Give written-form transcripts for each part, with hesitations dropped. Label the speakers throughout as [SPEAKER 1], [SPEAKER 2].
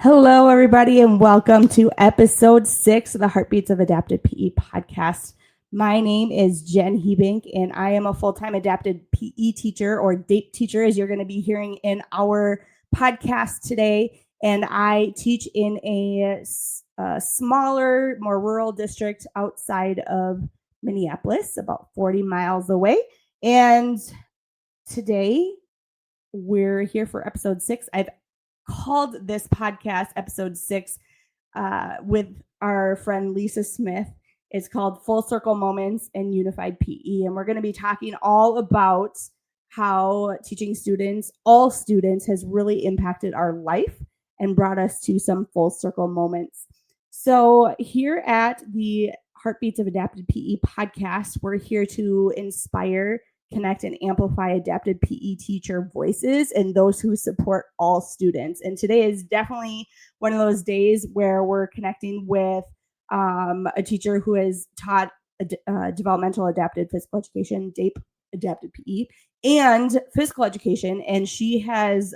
[SPEAKER 1] Hello, everybody, and welcome to episode 6 of the Heartbeats of Adapted PE podcast. My name is Jen Heebink, and I am a full-time adapted PE teacher, or DAPE teacher, as you're going to be hearing in our podcast today. And I teach in a smaller, more rural district outside of Minneapolis, about 40 miles away. And today, we're here for episode 6. I've called this podcast episode 6 with our friend Lisa Smith. It's called Full Circle Moments in Unified PE. And we're going to be talking all about how teaching students, all students, has really impacted our life and brought us to some full circle moments. So here at the Heartbeats of Adapted PE podcast, we're here to inspire, connect, and amplify adapted PE teacher voices and those who support all students. And today is definitely one of those days where we're connecting with a teacher who has taught developmental adapted physical education, DAPE adapted PE, and physical education. And she has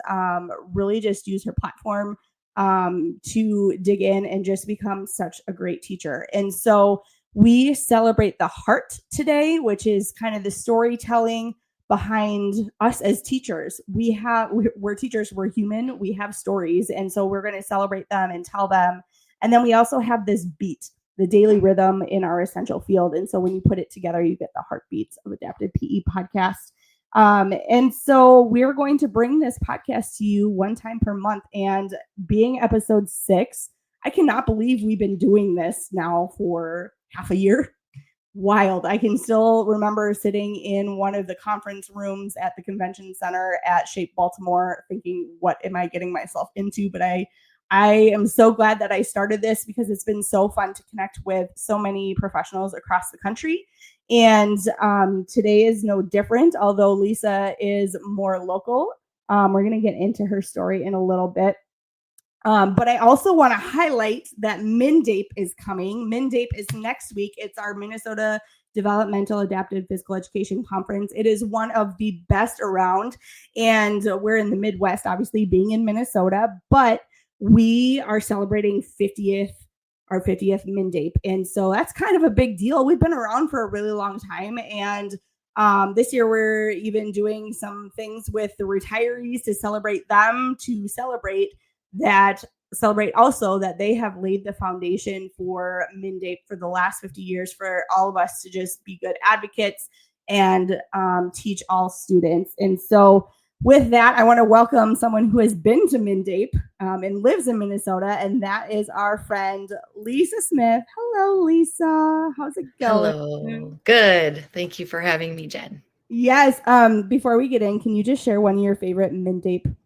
[SPEAKER 1] really just used her platform to dig in and just become such a great teacher. And so we celebrate the heart today, which is kind of the storytelling behind us as teachers. We're teachers, we're human, we have stories. And so we're going to celebrate them and tell them. And then we also have this beat, the daily rhythm in our essential field. And so when you put it together, you get the Heartbeats of Adapted PE podcast. And so we're going to bring this podcast to you one time per month. And being episode 6, I cannot believe we've been doing this now for half a year. Wild. I can still remember sitting in one of the conference rooms at the convention center at Shape Baltimore thinking, what am I getting myself into? But I am so glad that I started this because it's been so fun to connect with so many professionals across the country. And today is no different, although Lisa is more local. We're going to get into her story in a little bit. But I also want to highlight that MinDAPE is coming. MinDAPE is next week. It's our Minnesota Developmental Adapted Physical Education Conference. It is one of the best around. And we're in the Midwest, obviously being in Minnesota, but we are celebrating our 50th MinDAPE. And so that's kind of a big deal. We've been around for a really long time. And this year we're even doing some things with the retirees to celebrate them, to celebrate also that they have laid the foundation for MinDAPE for the last 50 years for all of us to just be good advocates and teach all students. And so with that, I want to welcome someone who has been to MinDAPE and lives in Minnesota, and that is our friend Lisa Smith. Hello, Lisa. How's it going?
[SPEAKER 2] Hello. Good. Thank you for having me, Jen.
[SPEAKER 1] Yes. Before we get in, can you just share one of your favorite MinDAPE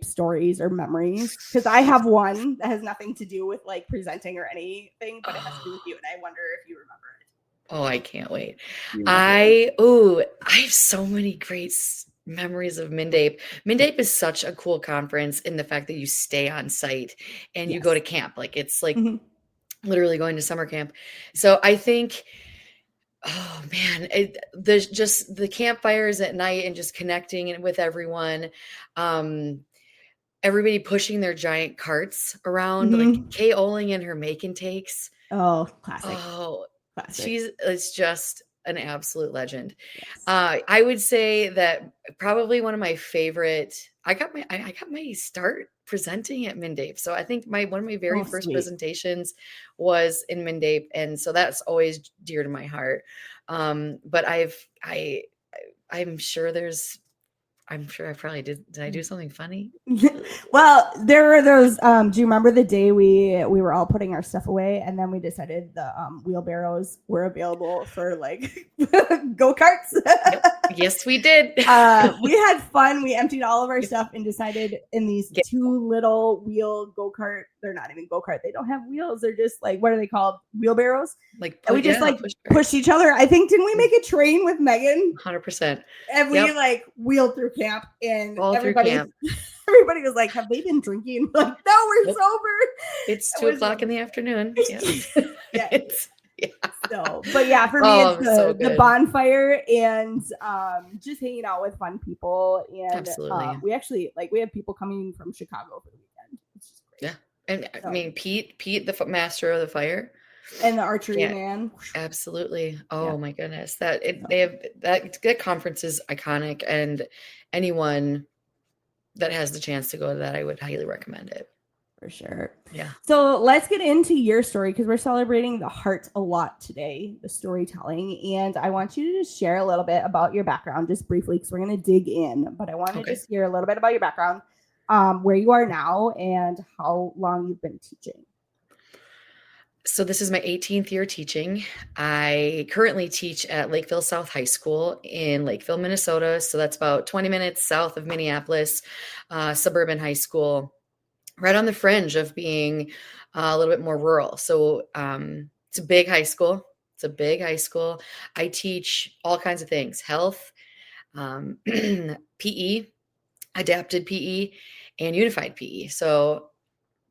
[SPEAKER 1] stories or memories? Because I have one that has nothing to do with like presenting or anything, but it has to do with you, and I wonder if you remember it.
[SPEAKER 2] Oh, I can't wait. I have so many great memories of MinDAPE. MinDAPE is such a cool conference in the fact that you stay on site and you go to camp. Like it's like literally going to summer camp. So I think, oh man, there's just the campfires at night and just connecting with everyone. Everybody pushing their giant carts around, like Kay Oling and her make and takes.
[SPEAKER 1] Oh, classic.
[SPEAKER 2] Oh, classic. It's just an absolute legend. Yes. I would say that probably one of my favorite. I got my start presenting at MinDAPE, so I think one of my very first presentations was in MinDAPE, and so that's always dear to my heart. But I'm sure I probably did. Did I do something funny?
[SPEAKER 1] Well, there were those. Do you remember the day we were all putting our stuff away, and then we decided the wheelbarrows were available for like go-karts?
[SPEAKER 2] Yep. Yes, we did.
[SPEAKER 1] We had fun. We emptied all of our stuff and decided in these two little wheel go-kart. They're not even go-kart. They don't have wheels. They're just like, what are they called? Wheelbarrows.
[SPEAKER 2] Like
[SPEAKER 1] we just pushed each other. I think, didn't we make a train with Megan?
[SPEAKER 2] 100%.
[SPEAKER 1] And we like wheeled through camp, and everybody was like, have they been drinking? We're like, no, we're sober.
[SPEAKER 2] It's 2 o'clock in the afternoon. Yeah.
[SPEAKER 1] So, but yeah, for me, it's the bonfire and just hanging out with fun people. And
[SPEAKER 2] absolutely.
[SPEAKER 1] We actually we have people coming from Chicago for the
[SPEAKER 2] Yeah. And I
[SPEAKER 1] So,
[SPEAKER 2] mean, Pete, the master of the fire.
[SPEAKER 1] and the archery
[SPEAKER 2] Yeah,
[SPEAKER 1] man.
[SPEAKER 2] absolutely.
[SPEAKER 1] Yeah.
[SPEAKER 2] Oh my goodness.
[SPEAKER 1] So,
[SPEAKER 2] They have that conference is iconic, and anyone that has the chance to go to that, I would highly recommend it.
[SPEAKER 1] for sure.
[SPEAKER 2] Yeah.
[SPEAKER 1] So let's get into your story because we're celebrating the heart a lot today, the storytelling. And I want you to just share a little bit about your background just briefly because we're going to dig in. But I want to just hear a little bit about your background, where you are now and how long you've been teaching.
[SPEAKER 2] So this is my 18th year teaching. I currently teach at Lakeville South High School in Lakeville, Minnesota. So that's about 20 minutes south of Minneapolis, suburban high school, right on the fringe of being a little bit more rural. So it's a big high school. It's a big high school. I teach all kinds of things: health, PE, adapted PE, and unified PE. So,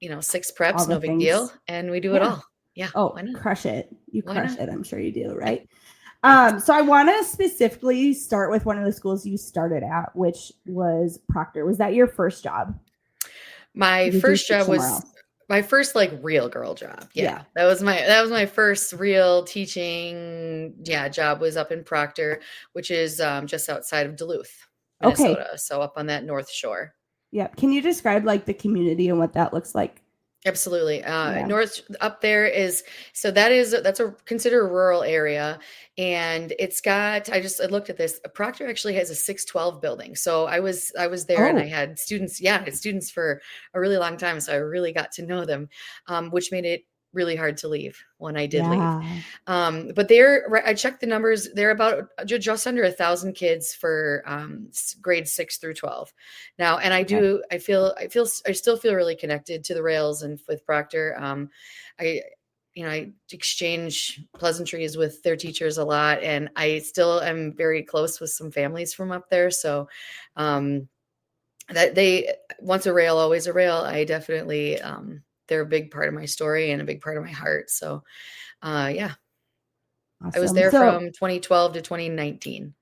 [SPEAKER 2] 6
[SPEAKER 1] All
[SPEAKER 2] preps,
[SPEAKER 1] the
[SPEAKER 2] no big
[SPEAKER 1] things.
[SPEAKER 2] deal. And we do it all. Yeah.
[SPEAKER 1] Oh,
[SPEAKER 2] Why not?
[SPEAKER 1] crush it. You
[SPEAKER 2] Why
[SPEAKER 1] crush
[SPEAKER 2] not?
[SPEAKER 1] it. I'm sure you do, right?
[SPEAKER 2] Thanks.
[SPEAKER 1] So I want to specifically start with one of the schools you started at, which was Proctor. Was that your first job?
[SPEAKER 2] My
[SPEAKER 1] Did you
[SPEAKER 2] first
[SPEAKER 1] teach
[SPEAKER 2] job
[SPEAKER 1] somewhere
[SPEAKER 2] was
[SPEAKER 1] else?
[SPEAKER 2] my first real girl job. Yeah.
[SPEAKER 1] Yeah.
[SPEAKER 2] That was my first real teaching job was up in Proctor, which is just outside of Duluth,
[SPEAKER 1] Okay.
[SPEAKER 2] Minnesota. So up on that North Shore.
[SPEAKER 1] Yeah. Can you describe the community and what that looks like?
[SPEAKER 2] Absolutely.
[SPEAKER 1] Yeah.
[SPEAKER 2] North up there is that's a considered a rural area, and it's got. I looked at this. Proctor actually has a 612 building. So I was there, and I had students. Yeah, I had students for a really long time, so I really got to know them, which made it really hard to leave when I did leave. But I checked the numbers. They're about just under 1,000 kids for grades 6 through 12 now. And I still feel really connected to the rails and with Proctor. I exchange pleasantries with their teachers a lot, and I still am very close with some families from up there. So, that they once a rail, always a rail. I definitely, they're a big part of my story and a big part of my heart. So, yeah.
[SPEAKER 1] Awesome.
[SPEAKER 2] I was there from 2012 to 2019.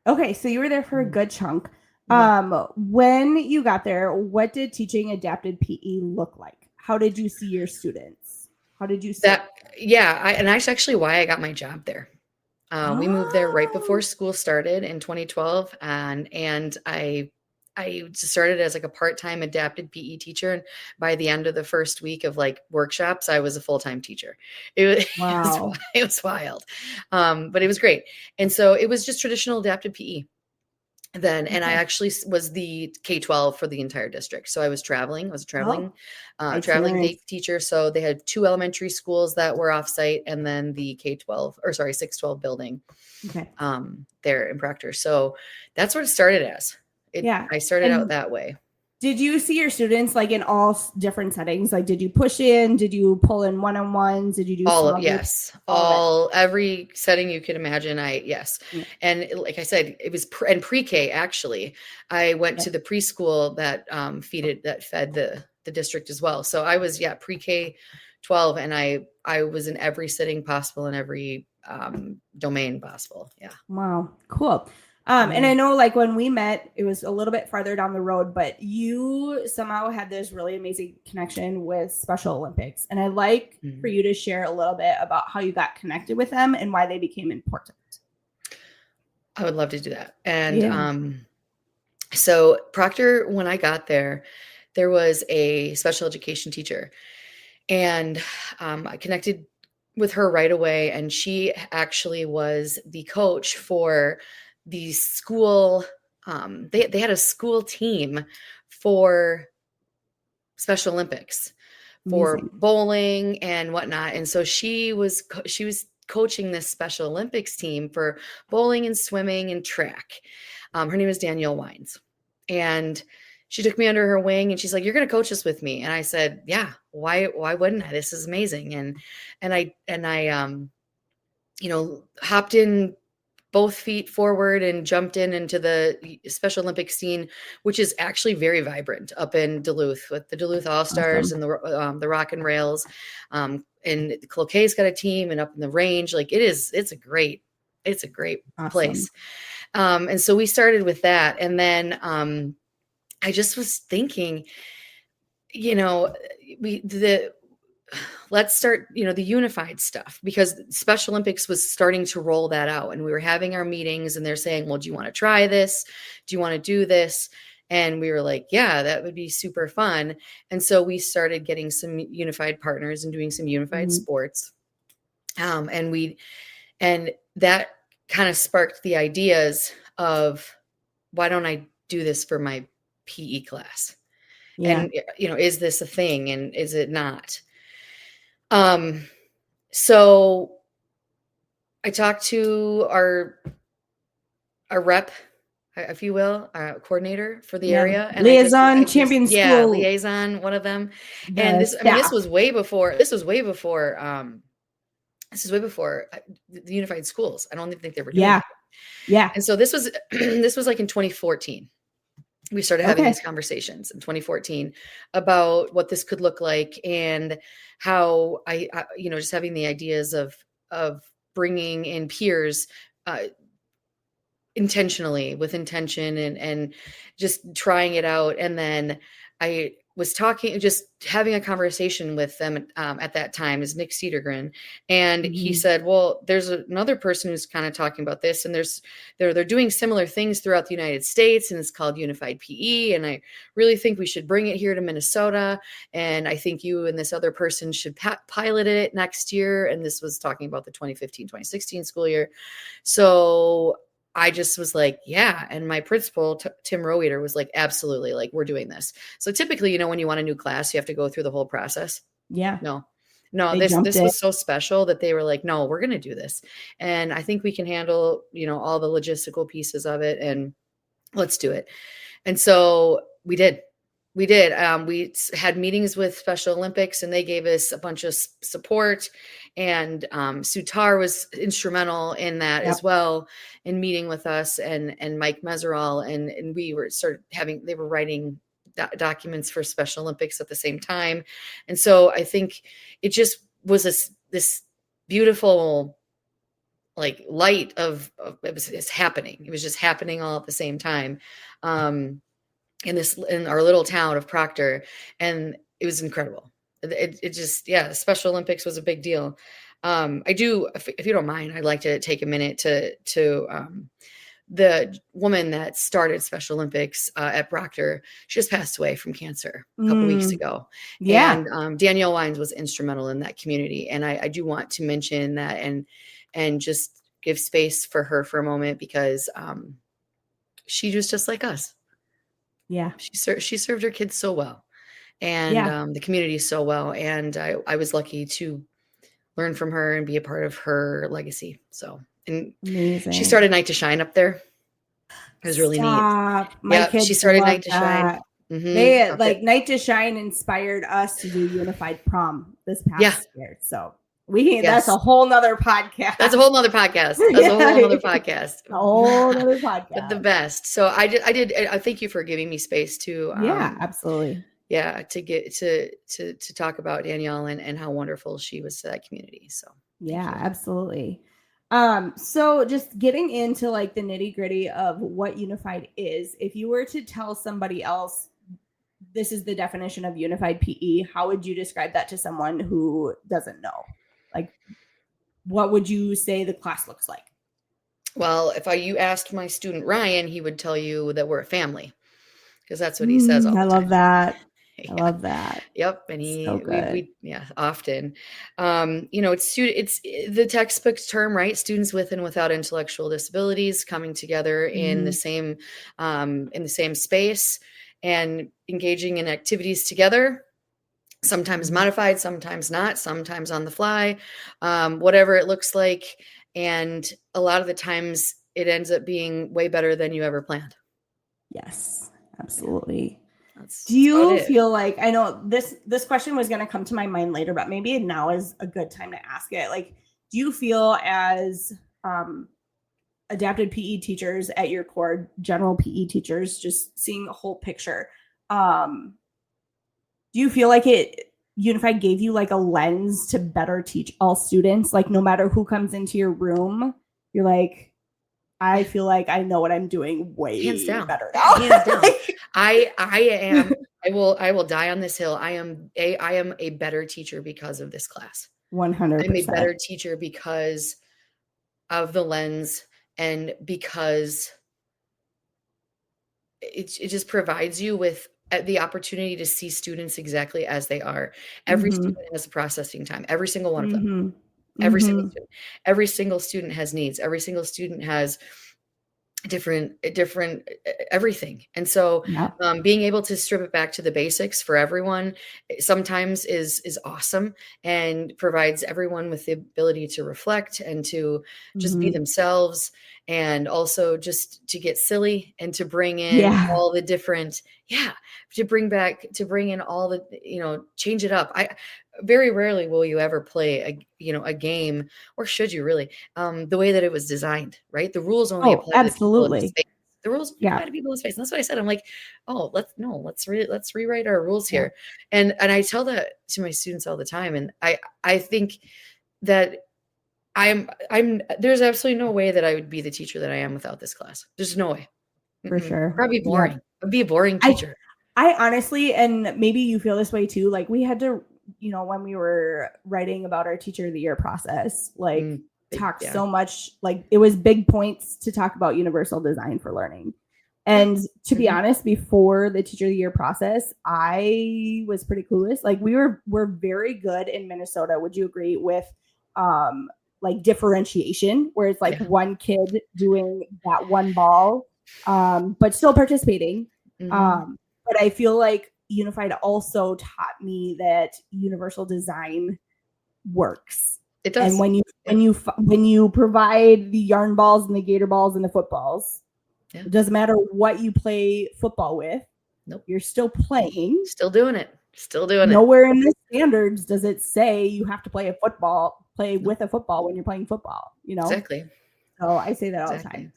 [SPEAKER 1] Okay, so you were there for a good chunk.
[SPEAKER 2] Yeah.
[SPEAKER 1] When you got there, what did teaching adapted PE look like? How did you see your students? How did you see
[SPEAKER 2] that? Yeah, and that's actually why I got my job there. We moved there right before school started in 2012, and I just started as a part-time adapted PE teacher, and by the end of the first week of workshops, I was a full-time teacher.
[SPEAKER 1] Wow.
[SPEAKER 2] It was wild, but it was great. And so it was just traditional adapted PE then, and I actually was the K-12 for the entire district. So I was traveling. I was a traveling day teacher. So they had 2 elementary schools that were offsite, and then the K-12 or sorry 612 building.
[SPEAKER 1] Okay.
[SPEAKER 2] There in Proctor. So that's what it started as. I started out that way.
[SPEAKER 1] Did you see your students in all different settings? Did you push in? Did you pull in one-on-ones? Did you do
[SPEAKER 2] every setting you could imagine? Yes. Yeah. And like I said, it was pre-K actually. I went to the preschool that fed the district as well. So I was pre-K 12, and I was in every setting possible in every domain possible. Yeah.
[SPEAKER 1] Wow. Cool. And I know when we met, it was a little bit farther down the road, but you somehow had this really amazing connection with Special Olympics. And I'd like for you to share a little bit about how you got connected with them and why they became important.
[SPEAKER 2] I would love to do that. And so Proctor, when I got there was a special education teacher, and I connected with her right away. And she actually was the coach for the school. They had a school team for Special Olympics for bowling and whatnot. And so she was coaching this Special Olympics team for bowling and swimming and track. Her name is Danielle Wines. And she took me under her wing, and she's like, "You're going to coach us with me." And I said, "Yeah, why wouldn't I? This is amazing." And I hopped in both feet forward and jumped into the Special Olympics scene, which is actually very vibrant up in Duluth with the Duluth All-Stars and the Rock and Rails. And Cloquet's got a team, and up in the range, it's a great place. And so we started with that. And then I just was thinking, let's start, the unified stuff, because Special Olympics was starting to roll that out, and we were having our meetings and they're saying, well, do you want to try this? Do you want to do this? And we were like, yeah, that would be super fun. And so we started getting some unified partners and doing some unified sports. And that kind of sparked the ideas of, why don't I do this for my PE class? Yeah. And, is this a thing, and is it not? So I talked to our rep, if you will, our coordinator for the area, and
[SPEAKER 1] liaison, champion school,
[SPEAKER 2] liaison, one of them. And this was way before the unified schools. I don't even think they were doing it.
[SPEAKER 1] Yeah.
[SPEAKER 2] And so this was like in 2014. We started having these conversations in 2014 about what this could look like, and how I just having the ideas of bringing in peers intentionally, with intention, and just trying it out. And then I was just having a conversation with them at that time, is Nick Cedergren. And he said, well, there's another person who's kind of talking about this, and they're doing similar things throughout the United States, and it's called Unified PE. And I really think we should bring it here to Minnesota. And I think you and this other person should pilot it next year. And this was talking about the 2015-2016 school year. So I just was like, yeah. And my principal, Tim Roweter, was like, absolutely, like, we're doing this. So typically, when you want a new class, you have to go through the whole process.
[SPEAKER 1] Yeah.
[SPEAKER 2] No, this was so special that they were like, no, we're going to do this. And I think we can handle, all the logistical pieces of it, and let's do it. And so we did. We had meetings with Special Olympics, and they gave us a bunch of support. And Sutar was instrumental in that as well, in meeting with us, and Mike Meserol, and we were they were writing documents for Special Olympics at the same time. And so I think it just was this beautiful, like, light of it's happening. It was just happening all at the same time. In our little town of Proctor, and it was incredible. It just, Special Olympics was a big deal. I do, if you don't mind, I'd like to take a minute to the woman that started Special Olympics at Proctor. She just passed away from cancer a couple weeks ago. Yeah. And Danielle Wines was instrumental in that community. And I do want to mention that, and just give space for her for a moment, because she was just like us.
[SPEAKER 1] Yeah.
[SPEAKER 2] She served her kids so well, and the community so well. And I was lucky to learn from her and be a part of her legacy. So, and
[SPEAKER 1] amazing.
[SPEAKER 2] She started Night to Shine up there. It was really neat. She started Night to Shine.
[SPEAKER 1] Mm-hmm. Night to Shine inspired us to do Unified Prom this past year. So that's a whole nother podcast.
[SPEAKER 2] That's a whole nother podcast. A whole nother podcast.
[SPEAKER 1] A whole other podcast.
[SPEAKER 2] But the best. So I thank you for giving me space to
[SPEAKER 1] absolutely.
[SPEAKER 2] Yeah, to get to talk about Danielle and how wonderful she was to that community. So
[SPEAKER 1] absolutely. So just getting into like the nitty-gritty of what Unified is, if you were to tell somebody else this is the definition of Unified PE, how would you describe that to someone who doesn't know? Like, what would you say the class looks like?
[SPEAKER 2] Well, if you asked my student Ryan, he would tell you that we're a family, because that's what he says all the time.
[SPEAKER 1] I love that. I love that.
[SPEAKER 2] Yep. And we often, it's the textbook term, right? Students with and without intellectual disabilities coming together in the same space and engaging in activities together. Sometimes modified, sometimes not, sometimes on the fly, whatever it looks like. And a lot of the times it ends up being way better than you ever planned.
[SPEAKER 1] Yes, absolutely. Do you feel like, I know this question was going to come to my mind later, but maybe now is a good time to ask it. Like, do you feel as adapted PE teachers at your core, general PE teachers, just seeing a whole picture, do you feel like Unified gave you like a lens to better teach all students? Like, no matter who comes into your room, you're like, I feel like I know what I'm doing way better now.
[SPEAKER 2] Hands down. I I will die on this hill. I am a better teacher because of this class.
[SPEAKER 1] 100%.
[SPEAKER 2] I'm a better teacher because of the lens and because it just provides you with the opportunity to see students exactly as they are. Every student has a processing time, every single one of them. Every single student has needs. Every single student has different everything. And so being able to strip it back to the basics for everyone sometimes is awesome and provides everyone with the ability to reflect and to just be themselves, and also just to get silly and to bring in all the different to bring in all the change it up. I very rarely will you ever play a game, or should you really, the way that it was designed, right? The rules only apply to the people in the space. The rules apply to people in space. And that's what I said. I'm like, oh, let's rewrite our rules here. And I tell that to my students all the time. And I think that I'm there's absolutely no way that I would be the teacher that I am without this class. There's no way.
[SPEAKER 1] For sure.
[SPEAKER 2] Probably boring. I'd be a boring teacher.
[SPEAKER 1] I honestly, and maybe you feel this way too, like we had to, when we were writing about our teacher of the year process, like talk so much, like it was big points to talk about universal design for learning. And to be honest, before the teacher of the year process, I was pretty clueless. Like we're very good in Minnesota. Would you agree with like differentiation, where it's like one kid doing that one ball, but still participating. But I feel like Unified also taught me that universal design works.
[SPEAKER 2] It does.
[SPEAKER 1] And when you provide the yarn balls and the gator balls and the footballs, it doesn't matter what you play football with.
[SPEAKER 2] Nope.
[SPEAKER 1] You're still playing.
[SPEAKER 2] Still doing it.
[SPEAKER 1] Nowhere in the standards does it say you have to play with a football when you're playing football,
[SPEAKER 2] Exactly.
[SPEAKER 1] So I say that all the time.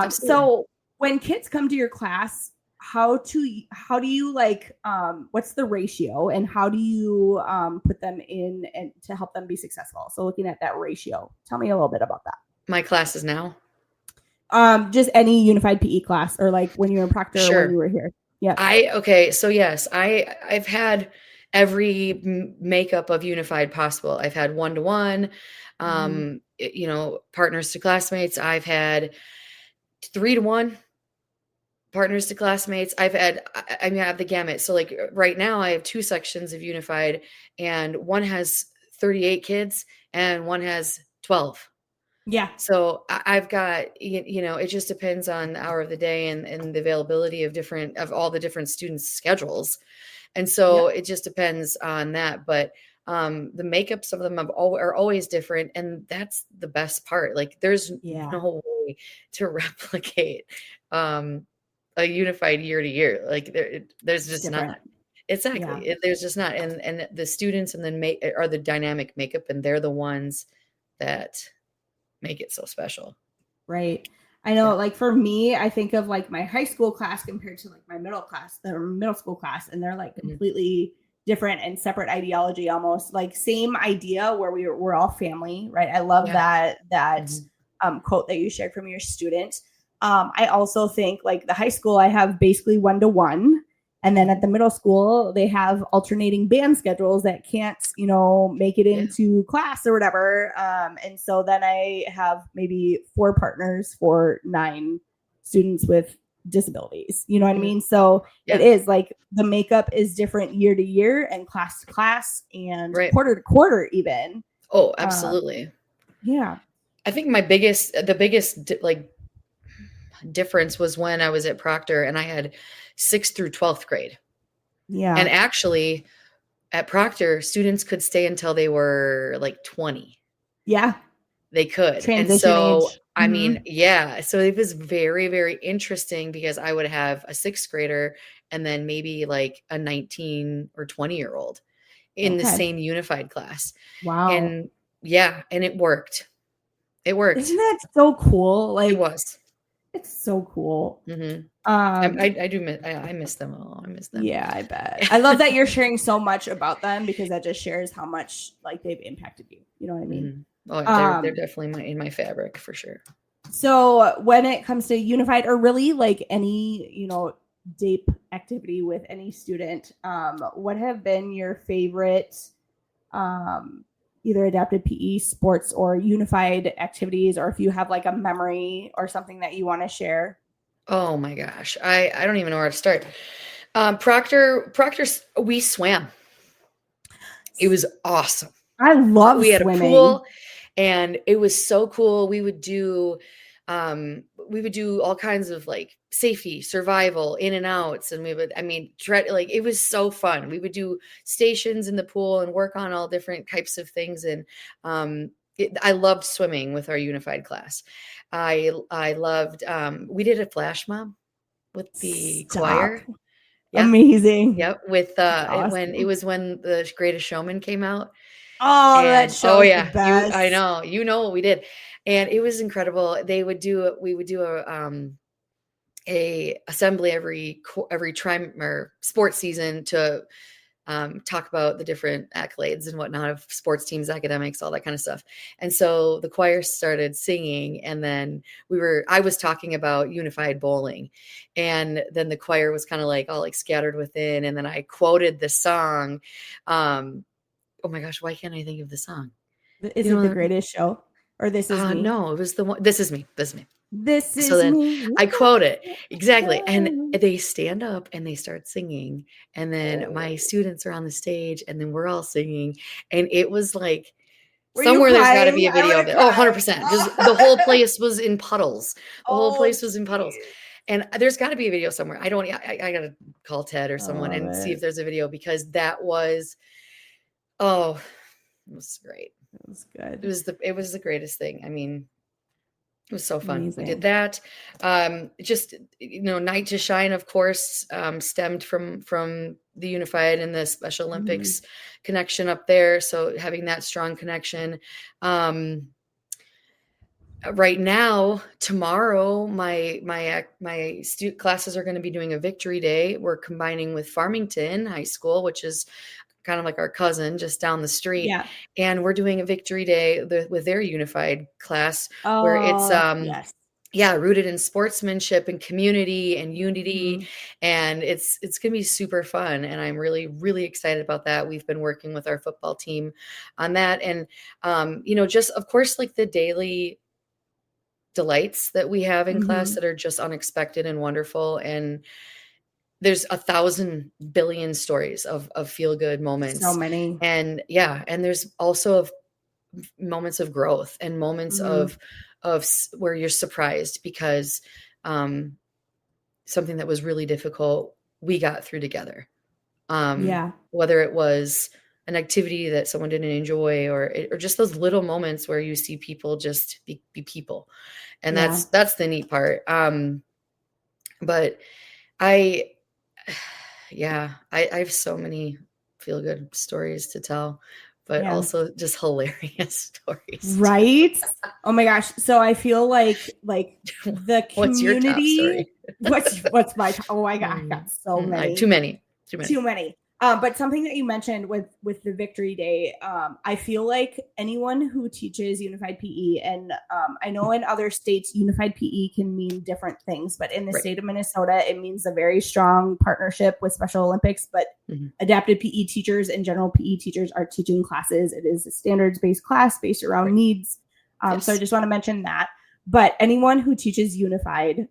[SPEAKER 1] So when kids come to your class, how do you like, what's the ratio, and how do you put them in and to help them be successful? So looking at that ratio, tell me a little bit about that.
[SPEAKER 2] My classes now?
[SPEAKER 1] Just any unified PE class, or like when you were in Proctor or when you were here. Yeah.
[SPEAKER 2] So yes, I've had every makeup of unified possible. I've had 1-to-1, partners to classmates. I've had 3-to-1 partners to classmates. I have the gamut. So like right now I have 2 sections of unified, and one has 38 kids and one has 12.
[SPEAKER 1] Yeah.
[SPEAKER 2] So I've got, it just depends on the hour of the day and the availability of all the different students' schedules. And so it just depends on that. But the makeups of them are always different. And that's the best part. Like there's no way to replicate a unified year to year. Like there's just not. Exactly. There's just not. And the students and then are the dynamic makeup, and they're the ones that make it so special.
[SPEAKER 1] Right. I know, like for me, I think of like my high school class compared to like my middle school class, and they're like completely different and separate ideology, almost like same idea where we're all family, right? I love that quote that you shared from your student. I also think like the high school, I have basically 1-to-1. And then at the middle school, they have alternating band schedules that can't, make it into class or whatever. And so then I have maybe 4 partners for 9 students with disabilities. You know what I mean? So it is like the makeup is different year to year and class to class and quarter to quarter even.
[SPEAKER 2] Oh, absolutely. I think the biggest like difference was when I was at Proctor and I had 6th through 12th grade. Yeah. And actually at Proctor, students could stay until they were like 20.
[SPEAKER 1] Yeah.
[SPEAKER 2] They could.
[SPEAKER 1] Transition
[SPEAKER 2] and so,
[SPEAKER 1] age.
[SPEAKER 2] I mean, so it was very, very interesting because I would have a 6th grader and then maybe like a 19 or 20-year-old in the same unified class.
[SPEAKER 1] Wow.
[SPEAKER 2] And and it worked. It worked.
[SPEAKER 1] Isn't that so cool? Like
[SPEAKER 2] it was.
[SPEAKER 1] It's so cool.
[SPEAKER 2] I do miss. I miss them all. I miss them.
[SPEAKER 1] Yeah, I bet. I love that you're sharing so much about them, because that just shares how much like they've impacted you. You know what I mean?
[SPEAKER 2] Oh, they're definitely in my fabric for sure.
[SPEAKER 1] So when it comes to unified, or really like any DAPE activity with any student, what have been your favorite either adapted PE, sports, or unified activities, or if you have like a memory or something that you want to share?
[SPEAKER 2] Oh my gosh. I don't even know where to start. Proctor, we swam. It was awesome.
[SPEAKER 1] I love
[SPEAKER 2] We had a
[SPEAKER 1] swimming.
[SPEAKER 2] pool and it was so cool. We would do all kinds of like safety, survival, in and outs. And like it was so fun. We would do stations in the pool and work on all different types of things. And I loved swimming with our unified class. I loved, we did a flash mob with the choir. Yeah.
[SPEAKER 1] Amazing.
[SPEAKER 2] Yep. With
[SPEAKER 1] Awesome.
[SPEAKER 2] when the Greatest Showman came out.
[SPEAKER 1] Oh, that
[SPEAKER 2] And
[SPEAKER 1] show's the
[SPEAKER 2] I
[SPEAKER 1] best.
[SPEAKER 2] know, what we did. And it was incredible. We would do a assembly every sports season to talk about the different accolades and whatnot of sports teams, academics, all that kind of stuff. And so the choir started singing, and then I was talking about unified bowling, and then the choir was kind of like all like scattered within, and then I quoted the song. Oh my gosh, why can't I think of the song?
[SPEAKER 1] Is it The Greatest Show? Or This Is Me?
[SPEAKER 2] No, it was the one. This Is Me. This Is Me.
[SPEAKER 1] This is
[SPEAKER 2] So then
[SPEAKER 1] me.
[SPEAKER 2] I quote it exactly. And they stand up and they start singing. And then my students are on the stage and then we're all singing. And it was like, somewhere there's got to be a video of it. Oh, 100%. Because the whole place was in puddles. The whole place was in puddles. And there's got to be a video somewhere. I got to call Ted or someone and see if there's a video, because that was, it was great.
[SPEAKER 1] It was good.
[SPEAKER 2] It was the greatest thing. I mean, it was so fun.
[SPEAKER 1] Amazing.
[SPEAKER 2] We did that. Just, Night to Shine, of course, stemmed from the Unified and the Special Olympics connection up there. So having that strong connection. Right now, tomorrow, my classes are going to be doing a victory day. We're combining with Farmington High School, which is kind of like our cousin just down the street.
[SPEAKER 1] Yeah.
[SPEAKER 2] And we're doing a victory day with their unified class where it's, rooted in sportsmanship and community and unity. And it's going to be super fun. And I'm really, really excited about that. We've been working with our football team on that. And, just of course, like the daily delights that we have in class that are just unexpected and wonderful. And there's 1,000 billion stories of feel good moments.
[SPEAKER 1] So many.
[SPEAKER 2] And and there's also moments of growth and moments of where you're surprised because something that was really difficult, we got through together. Whether it was an activity that someone didn't enjoy or just those little moments where you see people just be people. And that's the neat part. But I have so many feel good stories to tell, but also just hilarious stories.
[SPEAKER 1] Right? Oh my gosh. So I feel like the community.
[SPEAKER 2] What's your top story?
[SPEAKER 1] what's my top? Oh, I got so many.
[SPEAKER 2] Too many.
[SPEAKER 1] But something that you mentioned with the Victory Day, I feel like anyone who teaches Unified PE, and I know in other states, Unified PE can mean different things, but in the state of Minnesota, it means a very strong partnership with Special Olympics, but adapted PE teachers and general PE teachers are teaching classes. It is a standards-based class based around needs. So I just want to mention that. But anyone who teaches Unified,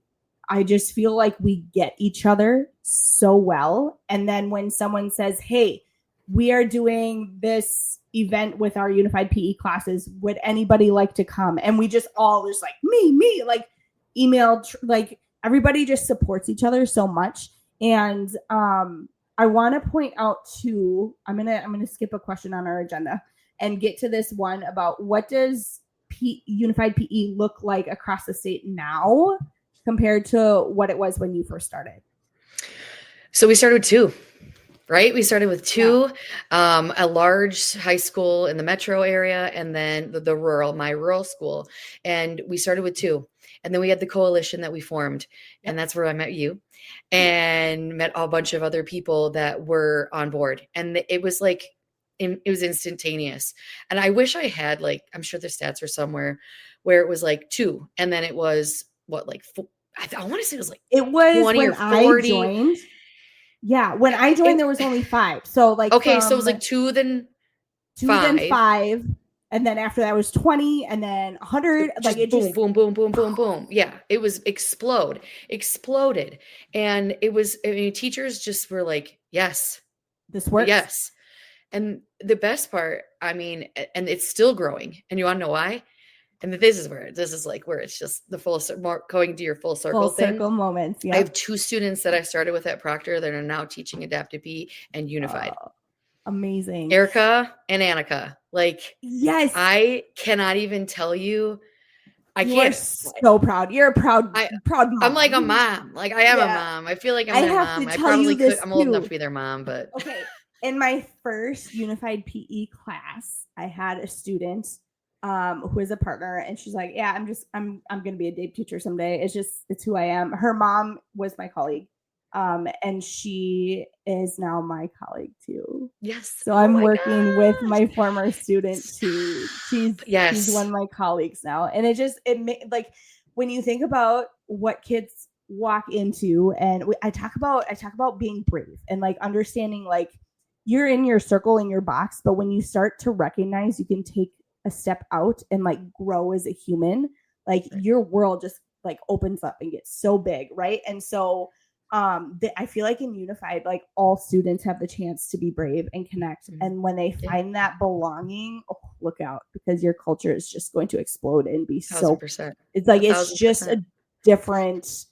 [SPEAKER 1] I just feel like we get each other so well. And then when someone says, hey, we are doing this event with our Unified PE classes, would anybody like to come? And we just all just like, me, like email, like everybody just supports each other so much. And I want to point out too, I'm gonna skip a question on our agenda and get to this one about what does Unified PE look like across the state now compared to what it was when you first started?
[SPEAKER 2] So we started with 2, right? We started with 2, a large high school in the metro area, and then my rural school. And we started with 2. And then we had the coalition that we formed. And that's where I met you and met a bunch of other people that were on board. And it was like, it was instantaneous. And I wish I had, like, I'm sure the stats are somewhere where it was like 2. And then it was I want to say it was like
[SPEAKER 1] it was
[SPEAKER 2] 20
[SPEAKER 1] when
[SPEAKER 2] or 40.
[SPEAKER 1] I joined. Yeah, when I joined, there was only 5. So like,
[SPEAKER 2] okay, so it was like 2, then
[SPEAKER 1] 2, then
[SPEAKER 2] 5.
[SPEAKER 1] 5, and then after that was 20, and then 100.
[SPEAKER 2] Just
[SPEAKER 1] Like it
[SPEAKER 2] boom,
[SPEAKER 1] just
[SPEAKER 2] boom, boom, boom, boom, boom. Yeah, it was exploded. And it was, I mean, teachers just were like, yes,
[SPEAKER 1] this works.
[SPEAKER 2] yes. And the best part, I mean, and it's still growing. And you want to know why? And this is where it's just the more going to your full circle thing.
[SPEAKER 1] Moments. Yeah.
[SPEAKER 2] I have 2 students that I started with at Proctor that are now teaching adaptive PE and unified.
[SPEAKER 1] Amazing.
[SPEAKER 2] Erica and Annika. Like,
[SPEAKER 1] yes,
[SPEAKER 2] I cannot even tell you.
[SPEAKER 1] You are so proud. You're a proud mom.
[SPEAKER 2] I'm like a mom. Like I am a mom. I feel like I'm their mom. I probably could. I'm old enough to be their mom, but
[SPEAKER 1] okay. In my first unified PE class, I had a student who is a partner, and she's like, "Yeah, I'm gonna be a DAPE teacher someday. It's who I am." Her mom was my colleague, and she is now my colleague too.
[SPEAKER 2] Yes.
[SPEAKER 1] So I'm working with my former student too. She's one of my colleagues now, and like when you think about what kids walk into, and I talk about being brave and like understanding like you're in your circle, in your box, but when you start to recognize you can take a step out and like grow as a human, like your world just like opens up and gets so big, right? And so I feel like in Unified, like all students have the chance to be brave and connect. Mm-hmm. And when they find that belonging, look out, because your culture is just going to explode and be
[SPEAKER 2] 1,000%.
[SPEAKER 1] It's like, it's just a different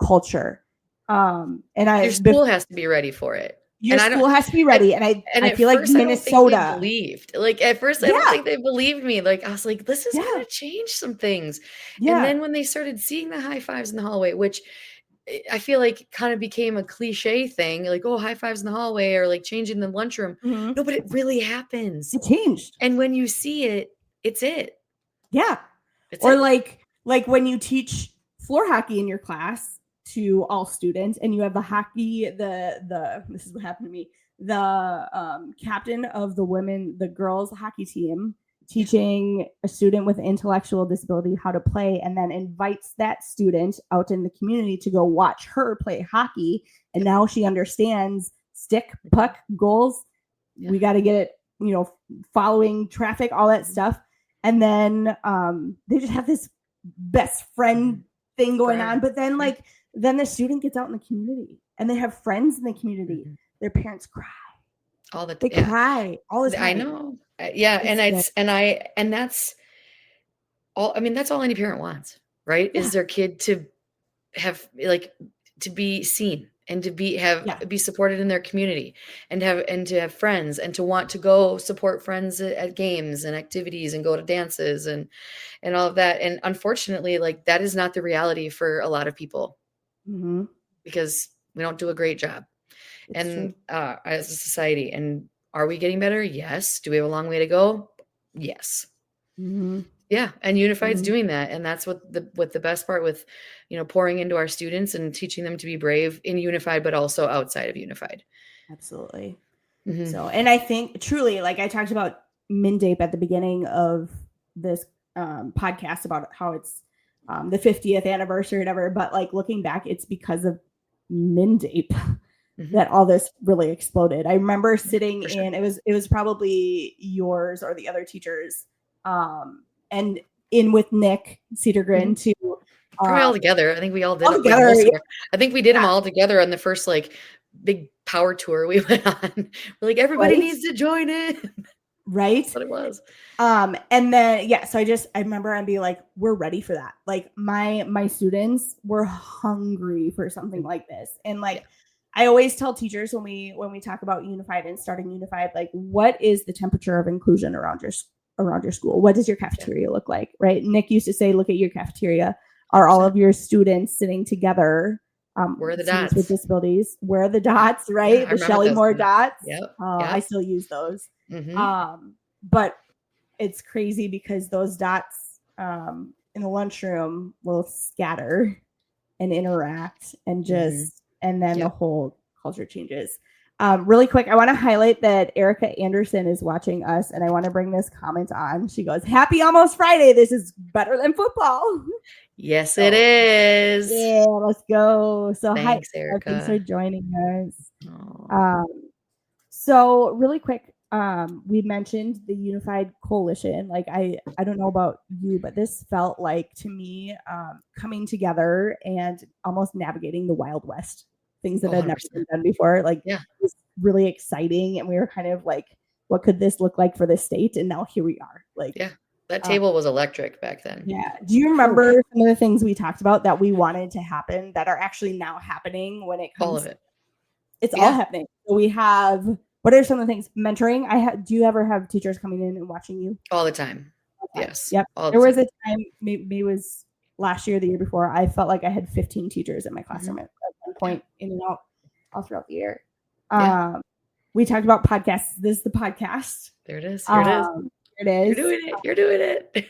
[SPEAKER 1] culture. And
[SPEAKER 2] your school has to be ready for it.
[SPEAKER 1] Your school has to be ready. And I feel like Minnesota.
[SPEAKER 2] I believed. Like at first, I don't think they believed me. Like I was like, this is going to change some things. Yeah. And then when they started seeing the high fives in the hallway, which I feel like kind of became a cliche thing, like, oh, high fives in the hallway or like changing the lunchroom. Mm-hmm. No, but it really happens.
[SPEAKER 1] It changed.
[SPEAKER 2] And when you see it, it's it.
[SPEAKER 1] Yeah. Or like when you teach floor hockey in your class to all students and you have the hockey, this is what happened to me, the captain of the girls hockey team teaching a student with intellectual disability how to play, and then invites that student out in the community to go watch her play hockey. And now she understands stick, puck, goals. Yeah. We got to get it, following traffic, all that stuff. And then they just have this best friend thing going on. But then then the student gets out in the community and they have friends in the community. Mm-hmm. Their parents cry. They cry all the time.
[SPEAKER 2] I know. Yeah. And that's all. I mean, that's all any parent wants, right? Yeah. Is their kid to have to be seen and to be supported in their community and to have friends and to want to go support friends at games and activities and go to dances and all of that. And unfortunately, that is not the reality for a lot of people. Mm-hmm. Because we don't do a great job. It's as a society. And are we getting better? Yes. Do we have a long way to go? Yes. Mm-hmm. Yeah. And Unified's doing that. And that's what the best part with, pouring into our students and teaching them to be brave in Unified, but also outside of Unified.
[SPEAKER 1] Absolutely. Mm-hmm. So, and I think truly, like I talked about MinDape at the beginning of this podcast about how it's the 50th anniversary or whatever, but looking back, it's because of MinDape that all this really exploded. I remember sitting in, it was probably yours or the other teachers, and in with Nick Cedargren too.
[SPEAKER 2] Probably all together. I think we all did it together. I think we did them all together on the first big power tour we went on. We're like, everybody needs to join in.
[SPEAKER 1] Right.
[SPEAKER 2] That's what it was.
[SPEAKER 1] And then, so I remember I'd be like, we're ready for that. Like my students were hungry for something like this. And I always tell teachers when we talk about Unified and starting Unified, what is the temperature of inclusion around your school? What does your cafeteria look like? Right. Nick used to say, look at your cafeteria. Are all of your students sitting together?
[SPEAKER 2] Where are the dots
[SPEAKER 1] with disabilities? Where are the dots? Right.
[SPEAKER 2] Yeah,
[SPEAKER 1] the Shelley Moore dots.
[SPEAKER 2] Yep.
[SPEAKER 1] I still use those. Mm-hmm. But it's crazy because those dots in the lunchroom will scatter and interact and just, and then the whole culture changes. Really quick, I want to highlight that Erica Anderson is watching us, and I want to bring this comment on. She goes, "Happy almost Friday. This is better than football."
[SPEAKER 2] Yes, it is.
[SPEAKER 1] Yeah, let's go. So
[SPEAKER 2] Thanks,
[SPEAKER 1] hi,
[SPEAKER 2] Erica.
[SPEAKER 1] thanks for joining us. So really quick, we mentioned the Unified Coalition. Like I don't know about you, but this felt like to me coming together and almost navigating the Wild West, things that had never been done before. Like it was really exciting, and we were kind of like, what could this look like for the state? And now here we are. Like
[SPEAKER 2] that table was electric back then.
[SPEAKER 1] Yeah. Do you remember some of the things we talked about that we wanted to happen that are actually now happening when it comes?
[SPEAKER 2] All of it.
[SPEAKER 1] It's all happening. So we have. What are some of the things? Mentoring. Do you ever have teachers coming in and watching you?
[SPEAKER 2] All the time. Yes.
[SPEAKER 1] Yep. There was a time, maybe it was last year, the year before, I felt like I had 15 teachers in my classroom at one point, in and out, all throughout the year. We talked about podcasts. This is the podcast.
[SPEAKER 2] There it is. Here it is.
[SPEAKER 1] It is.
[SPEAKER 2] You're doing it.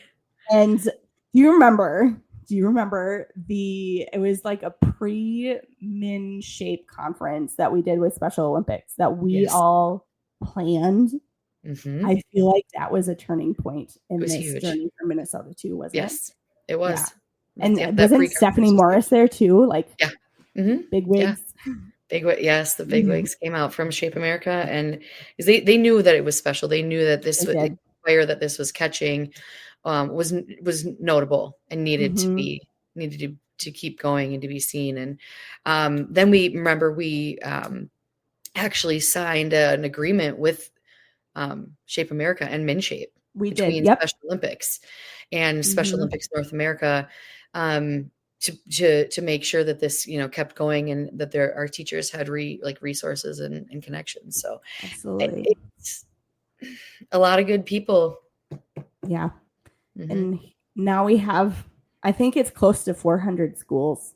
[SPEAKER 1] And do you remember it was like a pre-min shape conference that we did with Special Olympics that we all planned? I feel like that was a turning point in this journey for Minnesota too, wasn't it?
[SPEAKER 2] Yes, it was.
[SPEAKER 1] Yeah. And wasn't Stephanie Morris there too? Like big wigs.
[SPEAKER 2] Yes, the big wigs came out from Shape America, and they knew that it was special. They knew that this was the fire that this was catching was notable and needed to keep going and to be seen. And then we actually signed an agreement with Shape America and MinShape between Special Olympics and Special Olympics North America to make sure that this kept going and that our teachers had resources and connections. So
[SPEAKER 1] absolutely,
[SPEAKER 2] it's a lot of good people.
[SPEAKER 1] Yeah. And now we have, I think it's close to 400 schools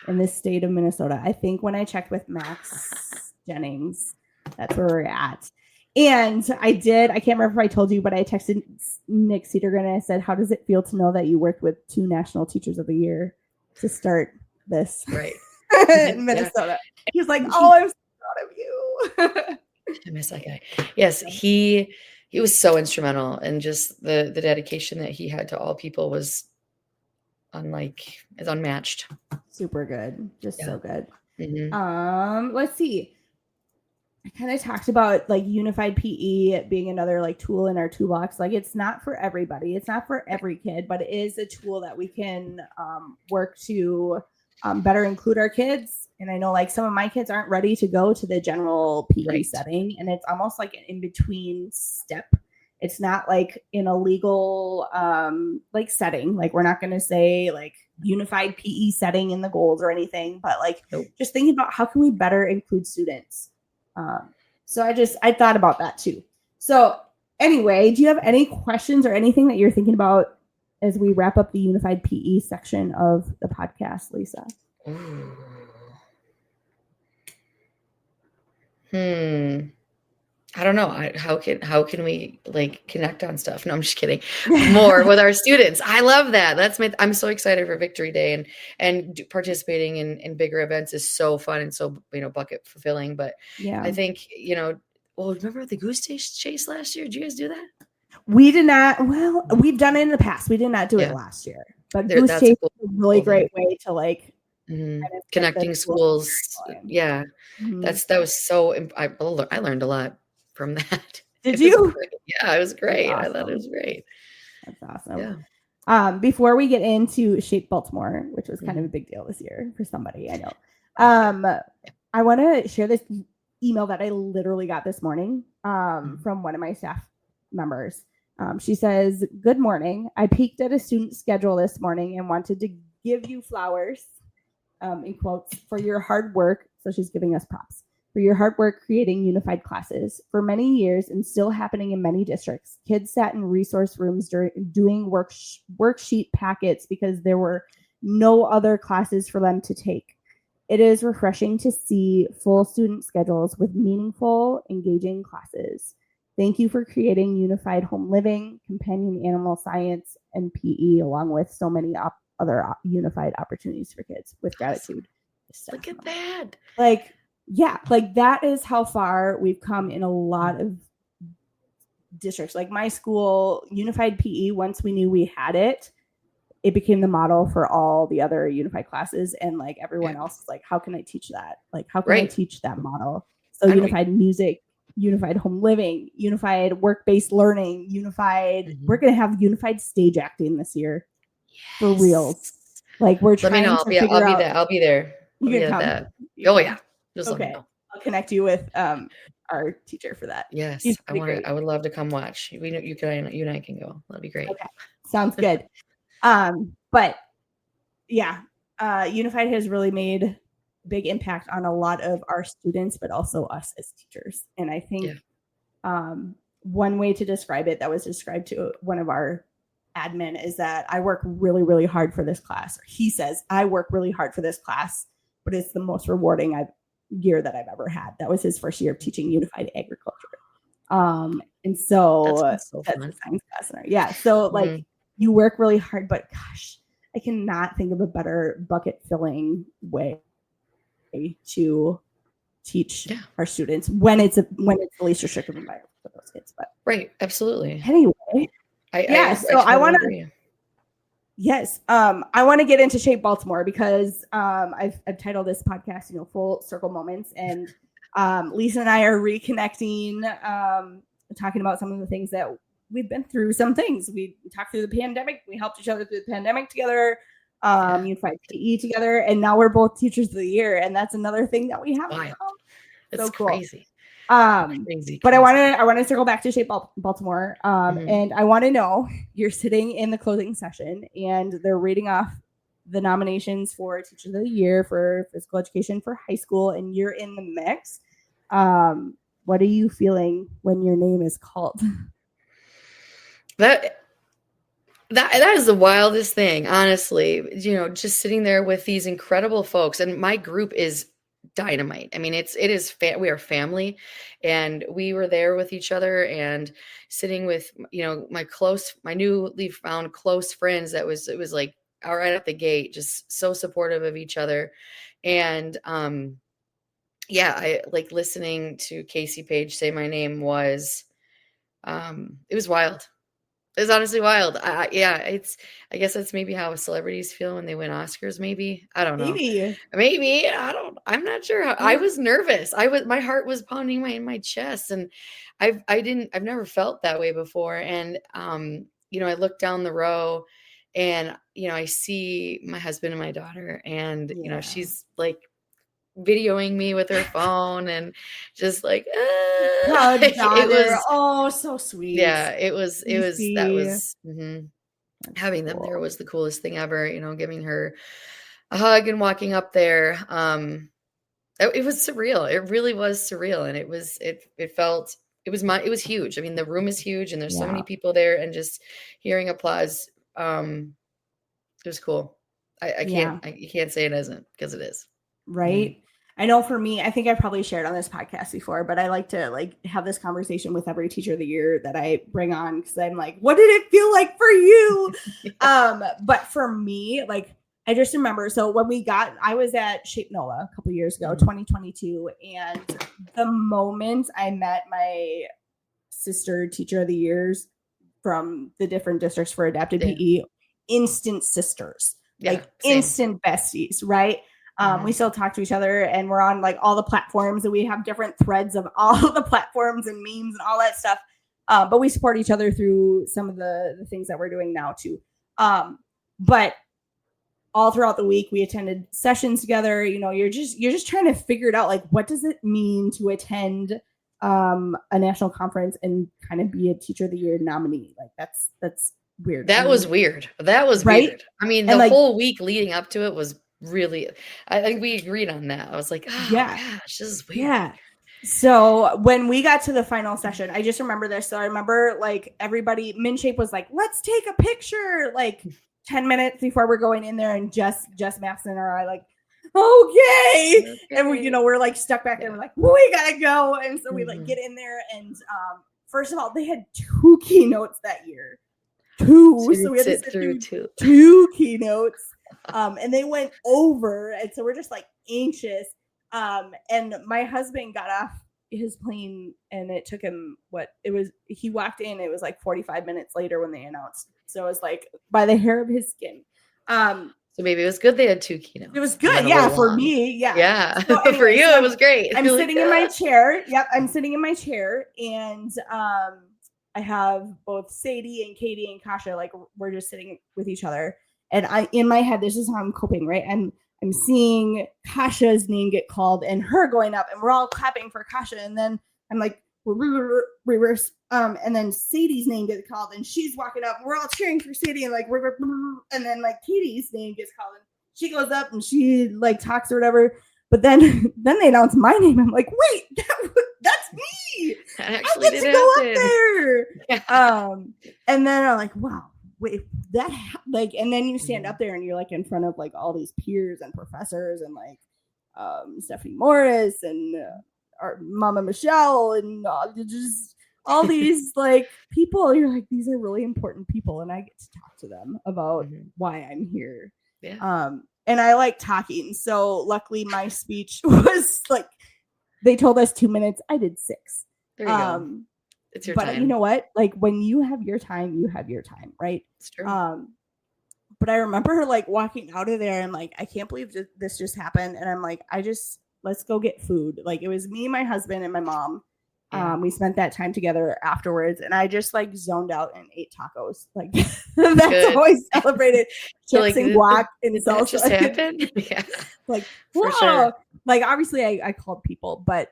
[SPEAKER 1] in the state of Minnesota. I think when I checked with Max Jennings, that's where we're at. And I can't remember if I told you, but I texted Nick Cedergren and I said, how does it feel to know that you worked with 2 National Teachers of the Year to start this in Minnesota? He's like, oh, I'm so proud of you.
[SPEAKER 2] I miss that guy. Yes, he was so instrumental, and just the dedication that he had to all people was unmatched. Super good.
[SPEAKER 1] Just so good. Let's see. I kind of talked about unified PE being another tool in our toolbox. It's not for everybody. It's not for every kid, but it is a tool that we can work to better include our kids. And I know some of my kids aren't ready to go to the general PE setting, and it's almost like an in-between step. It's not in a legal setting. We're not going to say unified PE setting in the goals or anything, but just thinking about how can we better include students. So I thought about that too. So anyway, do you have any questions or anything that you're thinking about as we wrap up the unified PE section of the podcast, Lisa?
[SPEAKER 2] I don't know. How can we connect on stuff? No, I'm just kidding. More with our students. I love that. I'm so excited for Victory Day, and participating in bigger events is so fun and so bucket fulfilling. But I think remember the Goose Chase last year? Did you guys do that?
[SPEAKER 1] We did not. Well, we've done it in the past. We did not do it last year. But Goose Chase is a really great way to kind of
[SPEAKER 2] connecting schools. Yeah, that was so. I learned a lot from that.
[SPEAKER 1] Did you?
[SPEAKER 2] Yeah, it was great. Awesome. I thought it was great.
[SPEAKER 1] That's awesome. Yeah. Before we get into Shape Baltimore, which was kind of a big deal this year for somebody I know, I want to share this email that I literally got this morning from one of my staff members. She says, "Good morning. I peeked at a student schedule this morning and wanted to give you flowers, in quotes, for your hard work." So she's giving us props. "For your hard work creating unified classes. For many years and still happening in many districts, kids sat in resource rooms doing worksheet packets because there were no other classes for them to take. It is refreshing to see full student schedules with meaningful, engaging classes. Thank you for creating unified home living, companion animal science, and PE, along with so many other unified opportunities for kids. With gratitude."
[SPEAKER 2] Look at that.
[SPEAKER 1] yeah, like that is how far we've come in a lot of districts. Like my school, unified PE, once we knew we had it, it became the model for all the other unified classes. And like everyone else is like, how can I teach that? Like, how can I teach that model? So unified music, unified home living, unified work-based learning, unified, we're going to have unified stage acting this year. For reals. Like we're trying to figure out.
[SPEAKER 2] I'll be there.
[SPEAKER 1] You can come.
[SPEAKER 2] Oh yeah. Just let me know.
[SPEAKER 1] I'll connect you with our teacher for that.
[SPEAKER 2] Yes, I would love to come watch. We know you and I can go. That'd be great.
[SPEAKER 1] Okay, sounds good. But yeah, Unified has really made big impact on a lot of our students, but also us as teachers. And I think one way to describe it that was described to one of our admin is that I work really, really hard for this class. Or he says, I work really hard for this class, but it's the most rewarding year that I've ever had. That was his first year of teaching unified agriculture. And so that's a science class. Yeah. So like you work really hard, but gosh, I cannot think of a better bucket filling way to teach our students when it's the least restrictive environment for those kids. But
[SPEAKER 2] right. Absolutely.
[SPEAKER 1] Anyway. I want to. Yes, I want to get into Shape Baltimore because I've titled this podcast, Full Circle Moments, and Lisa and I are reconnecting, talking about some of the things that we've been through. Some things we talked through the pandemic. We helped each other through the pandemic together, unified PE together, and now we're both Teachers of the Year, and that's another thing that we have.
[SPEAKER 2] Wow.
[SPEAKER 1] It's so cool.
[SPEAKER 2] Crazy.
[SPEAKER 1] But I want to circle back to Shape Baltimore, and I want to know, you're sitting in the closing session and they're reading off the nominations for Teachers of the Year for physical education for high school, and you're in the mix. What are you feeling when your name is called?
[SPEAKER 2] That is the wildest thing, honestly. Just sitting there with these incredible folks, and my group is dynamite. I mean, we are family, and we were there with each other and sitting with, my newly found close friends. It was like right at the gate, just so supportive of each other. And, I like listening to Casey Page say my name was, it was wild. It's honestly wild. I guess that's maybe how celebrities feel when they win Oscars. Maybe. I don't know. Maybe. I'm not sure how. I was nervous. My heart was pounding in my chest, and I've never felt that way before. And, I look down the row and, I see my husband and my daughter, and, she's like videoing me with her phone and just like,
[SPEAKER 1] it was so sweet.
[SPEAKER 2] Yeah, having them there was the coolest thing ever, giving her a hug and walking up there. It was surreal. It really was surreal. And it was huge. I mean, the room is huge and there's so many people there, and just hearing applause. It was cool. You can't say it isn't, because it is.
[SPEAKER 1] Right. I know for me, I think I probably shared on this podcast before, but I like to have this conversation with every Teacher of the Year that I bring on, because I'm like, what did it feel like for you? But for me, I just remember, so when I was at Shape NOLA a couple years ago, 2022, and the moment I met my sister Teacher of the Years from the different districts for adapted PE, instant sisters, instant besties, right? We still talk to each other, and we're on all the platforms, and we have different threads of all the platforms and memes and all that stuff. But we support each other through some of the things that we're doing now too. But all throughout the week, we attended sessions together. You're just trying to figure it out. What does it mean to attend a national conference and kind of be a Teacher of the Year nominee? That's weird.
[SPEAKER 2] That was weird. That was right? Weird. I mean, the whole week leading up to it was really, I think we agreed on that. I was like, oh gosh, this is weird.
[SPEAKER 1] Yeah. So when we got to the final session, I just remember this. So I remember everybody, MinShape was like, let's take a picture 10 minutes before we're going in there, and Jess Matheson and I okay. And we're stuck back there. We're like, well, we gotta go. And so we get in there, and first of all, they had 2 keynotes that year. So we had to sit through 2 keynotes. And they went over, and so we're just anxious. And my husband got off his plane and it took him he walked in, it was like 45 minutes later when they announced. So it was like by the hair of his skin.
[SPEAKER 2] So maybe it was good they had 2 keynotes.
[SPEAKER 1] It was good, yeah, for me, yeah.
[SPEAKER 2] Yeah,
[SPEAKER 1] so anyway,
[SPEAKER 2] for you, it was great.
[SPEAKER 1] I'm sitting in my chair. Yep, I'm sitting in my chair, and I have both Sadie and Katie and Kasha, like we're just sitting with each other. And in my head, this is how I'm coping, right? I'm seeing Kasha's name get called and her going up, and we're all clapping for Kasha. And then I'm like, reverse. And then Sadie's name gets called and she's walking up. We're all cheering for Sadie and like, and then like Katie's name gets called and she goes up and she like talks or whatever. But then they announce my name. I'm like, wait, that's me. I get to go up there. Yeah. And then I'm like, wow, wait, that like, and then you stand up there and you're like in front of like all these peers and professors and like Stephanie Morris and our Mama Michelle and just all these like people. You're like, these are really important people, and I get to talk to them about why I'm here.
[SPEAKER 2] Yeah.
[SPEAKER 1] And I like talking. So luckily my speech was like, they told us 2 minutes. I did 6.
[SPEAKER 2] There you go. It's your
[SPEAKER 1] time.
[SPEAKER 2] But
[SPEAKER 1] you know what? Like when you have your time, you have your time, right?
[SPEAKER 2] It's true.
[SPEAKER 1] But I remember like walking out of there and like, I can't believe this just happened. And I'm like, let's go get food. Like it was me, my husband, and my mom. Yeah. We spent that time together afterwards, and I just like zoned out and ate tacos. Like that's
[SPEAKER 2] Good.
[SPEAKER 1] how I celebrated. Chips
[SPEAKER 2] like,
[SPEAKER 1] and guac and
[SPEAKER 2] salsa. That just happened? Yeah.
[SPEAKER 1] Like, whoa. Sure. Like obviously I called people, but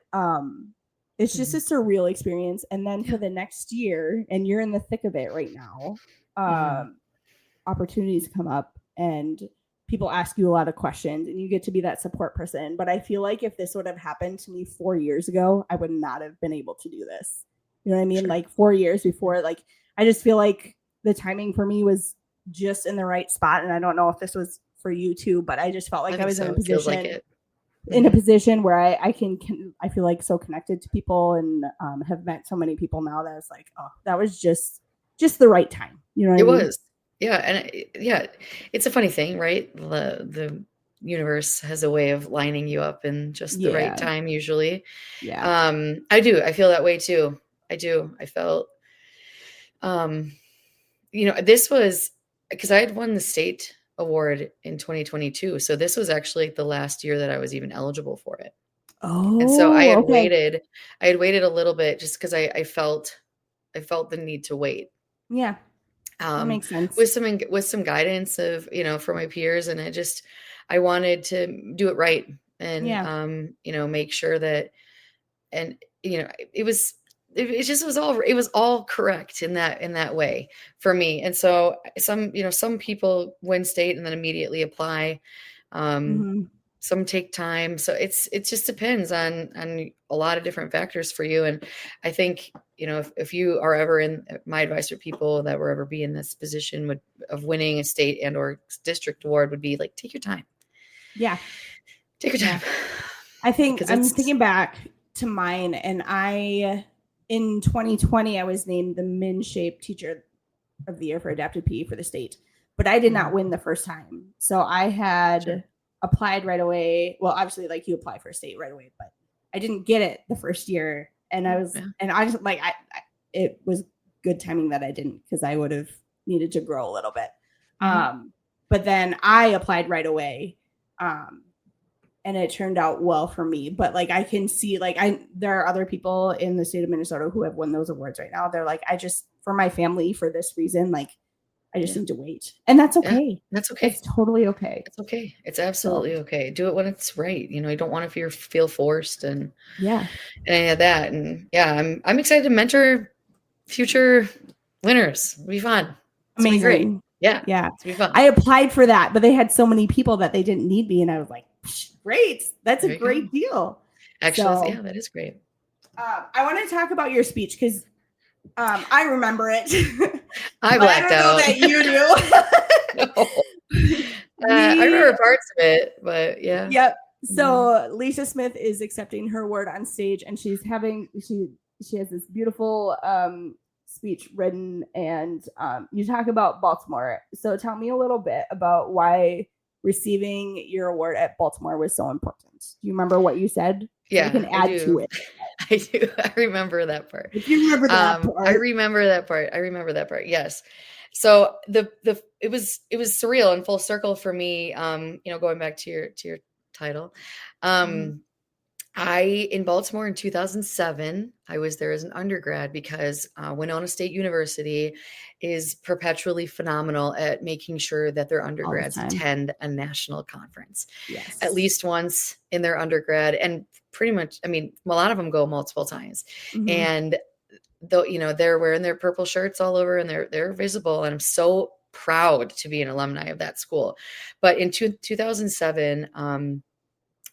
[SPEAKER 1] it's just a surreal experience. And then for the next year, and you're in the thick of it right now, opportunities come up and people ask you a lot of questions and you get to be that support person. But I feel like if this would have happened to me 4 years ago, I would not have been able to do this. You know what I mean? Sure. Like 4 years before, like, I just feel like the timing for me was just in the right spot. And I don't know if this was for you too, but I just felt like I was in a position, in a position where I feel like so connected to people and have met so many people now that it's like, oh, that was just the right time. You know what I mean? It was.
[SPEAKER 2] Yeah. And it's a funny thing, right? The universe has a way of lining you up in just the right time usually.
[SPEAKER 1] Yeah.
[SPEAKER 2] I do. I feel that way too. I do. I felt, this was because I had won the state award in 2022. So this was actually the last year that I was even eligible for it.
[SPEAKER 1] Oh,
[SPEAKER 2] and so I had waited a little bit just because I felt the need to wait.
[SPEAKER 1] Yeah. That makes sense.
[SPEAKER 2] With some guidance of, for my peers. And I wanted to do it right. And, make sure that, and, it was all correct in that way for me. And so some people win state and then immediately apply. Some take time. So it just depends on a lot of different factors for you. And I think, if you are ever in, my advice for people that will ever be in this position of winning a state and or district award would be like, take your time.
[SPEAKER 1] Yeah.
[SPEAKER 2] Take your time.
[SPEAKER 1] Yeah. I think I'm thinking back to mine, and in 2020, I was named the MinShape Teacher of the Year for Adapted PE for the state, but I did not win the first time. So I had applied right away. Well, obviously, like you apply for state right away, but I didn't get it the first year. And I just like, it was good timing that I didn't, because I would have needed to grow a little bit. But then I applied right away. And it turned out well for me. But like, I can see, like, there are other people in the state of Minnesota who have won those awards right now. They're like, for my family, for this reason, like, I just need to wait. And that's okay.
[SPEAKER 2] Yeah, that's okay.
[SPEAKER 1] It's totally okay.
[SPEAKER 2] It's okay. It's absolutely okay. Do it when it's right. You don't want to feel forced and any of that. And I'm excited to mentor future winners. It'll be fun. It's
[SPEAKER 1] amazing.
[SPEAKER 2] Great. Yeah.
[SPEAKER 1] Yeah.
[SPEAKER 2] It'll be fun.
[SPEAKER 1] I applied for that, but they had so many people that they didn't need me. And I was like, great. That's a great deal.
[SPEAKER 2] Actually, that is great.
[SPEAKER 1] I want to talk about your speech because I remember it.
[SPEAKER 2] I blacked out.
[SPEAKER 1] I don't know that you do.
[SPEAKER 2] No. I remember parts of it, but yeah.
[SPEAKER 1] Yep. So Lisa Smith is accepting her award on stage, and she has this beautiful speech written, and you talk about Baltimore. So tell me a little bit about why receiving your award at Baltimore was so important. Do you remember what you said?
[SPEAKER 2] Yeah,
[SPEAKER 1] you can add to it.
[SPEAKER 2] I do. I remember that part.
[SPEAKER 1] If you remember that part.
[SPEAKER 2] I remember that part. Yes. So it was surreal and full circle for me. Going back to your title. In Baltimore in 2007, I was there as an undergrad because Winona State University is perpetually phenomenal at making sure that their undergrads attend a national conference.
[SPEAKER 1] Yes.
[SPEAKER 2] At least once in their undergrad, and pretty much, I mean, a lot of them go multiple times. And though, they're wearing their purple shirts all over and they're visible. And I'm so proud to be an alumni of that school. But in 2007,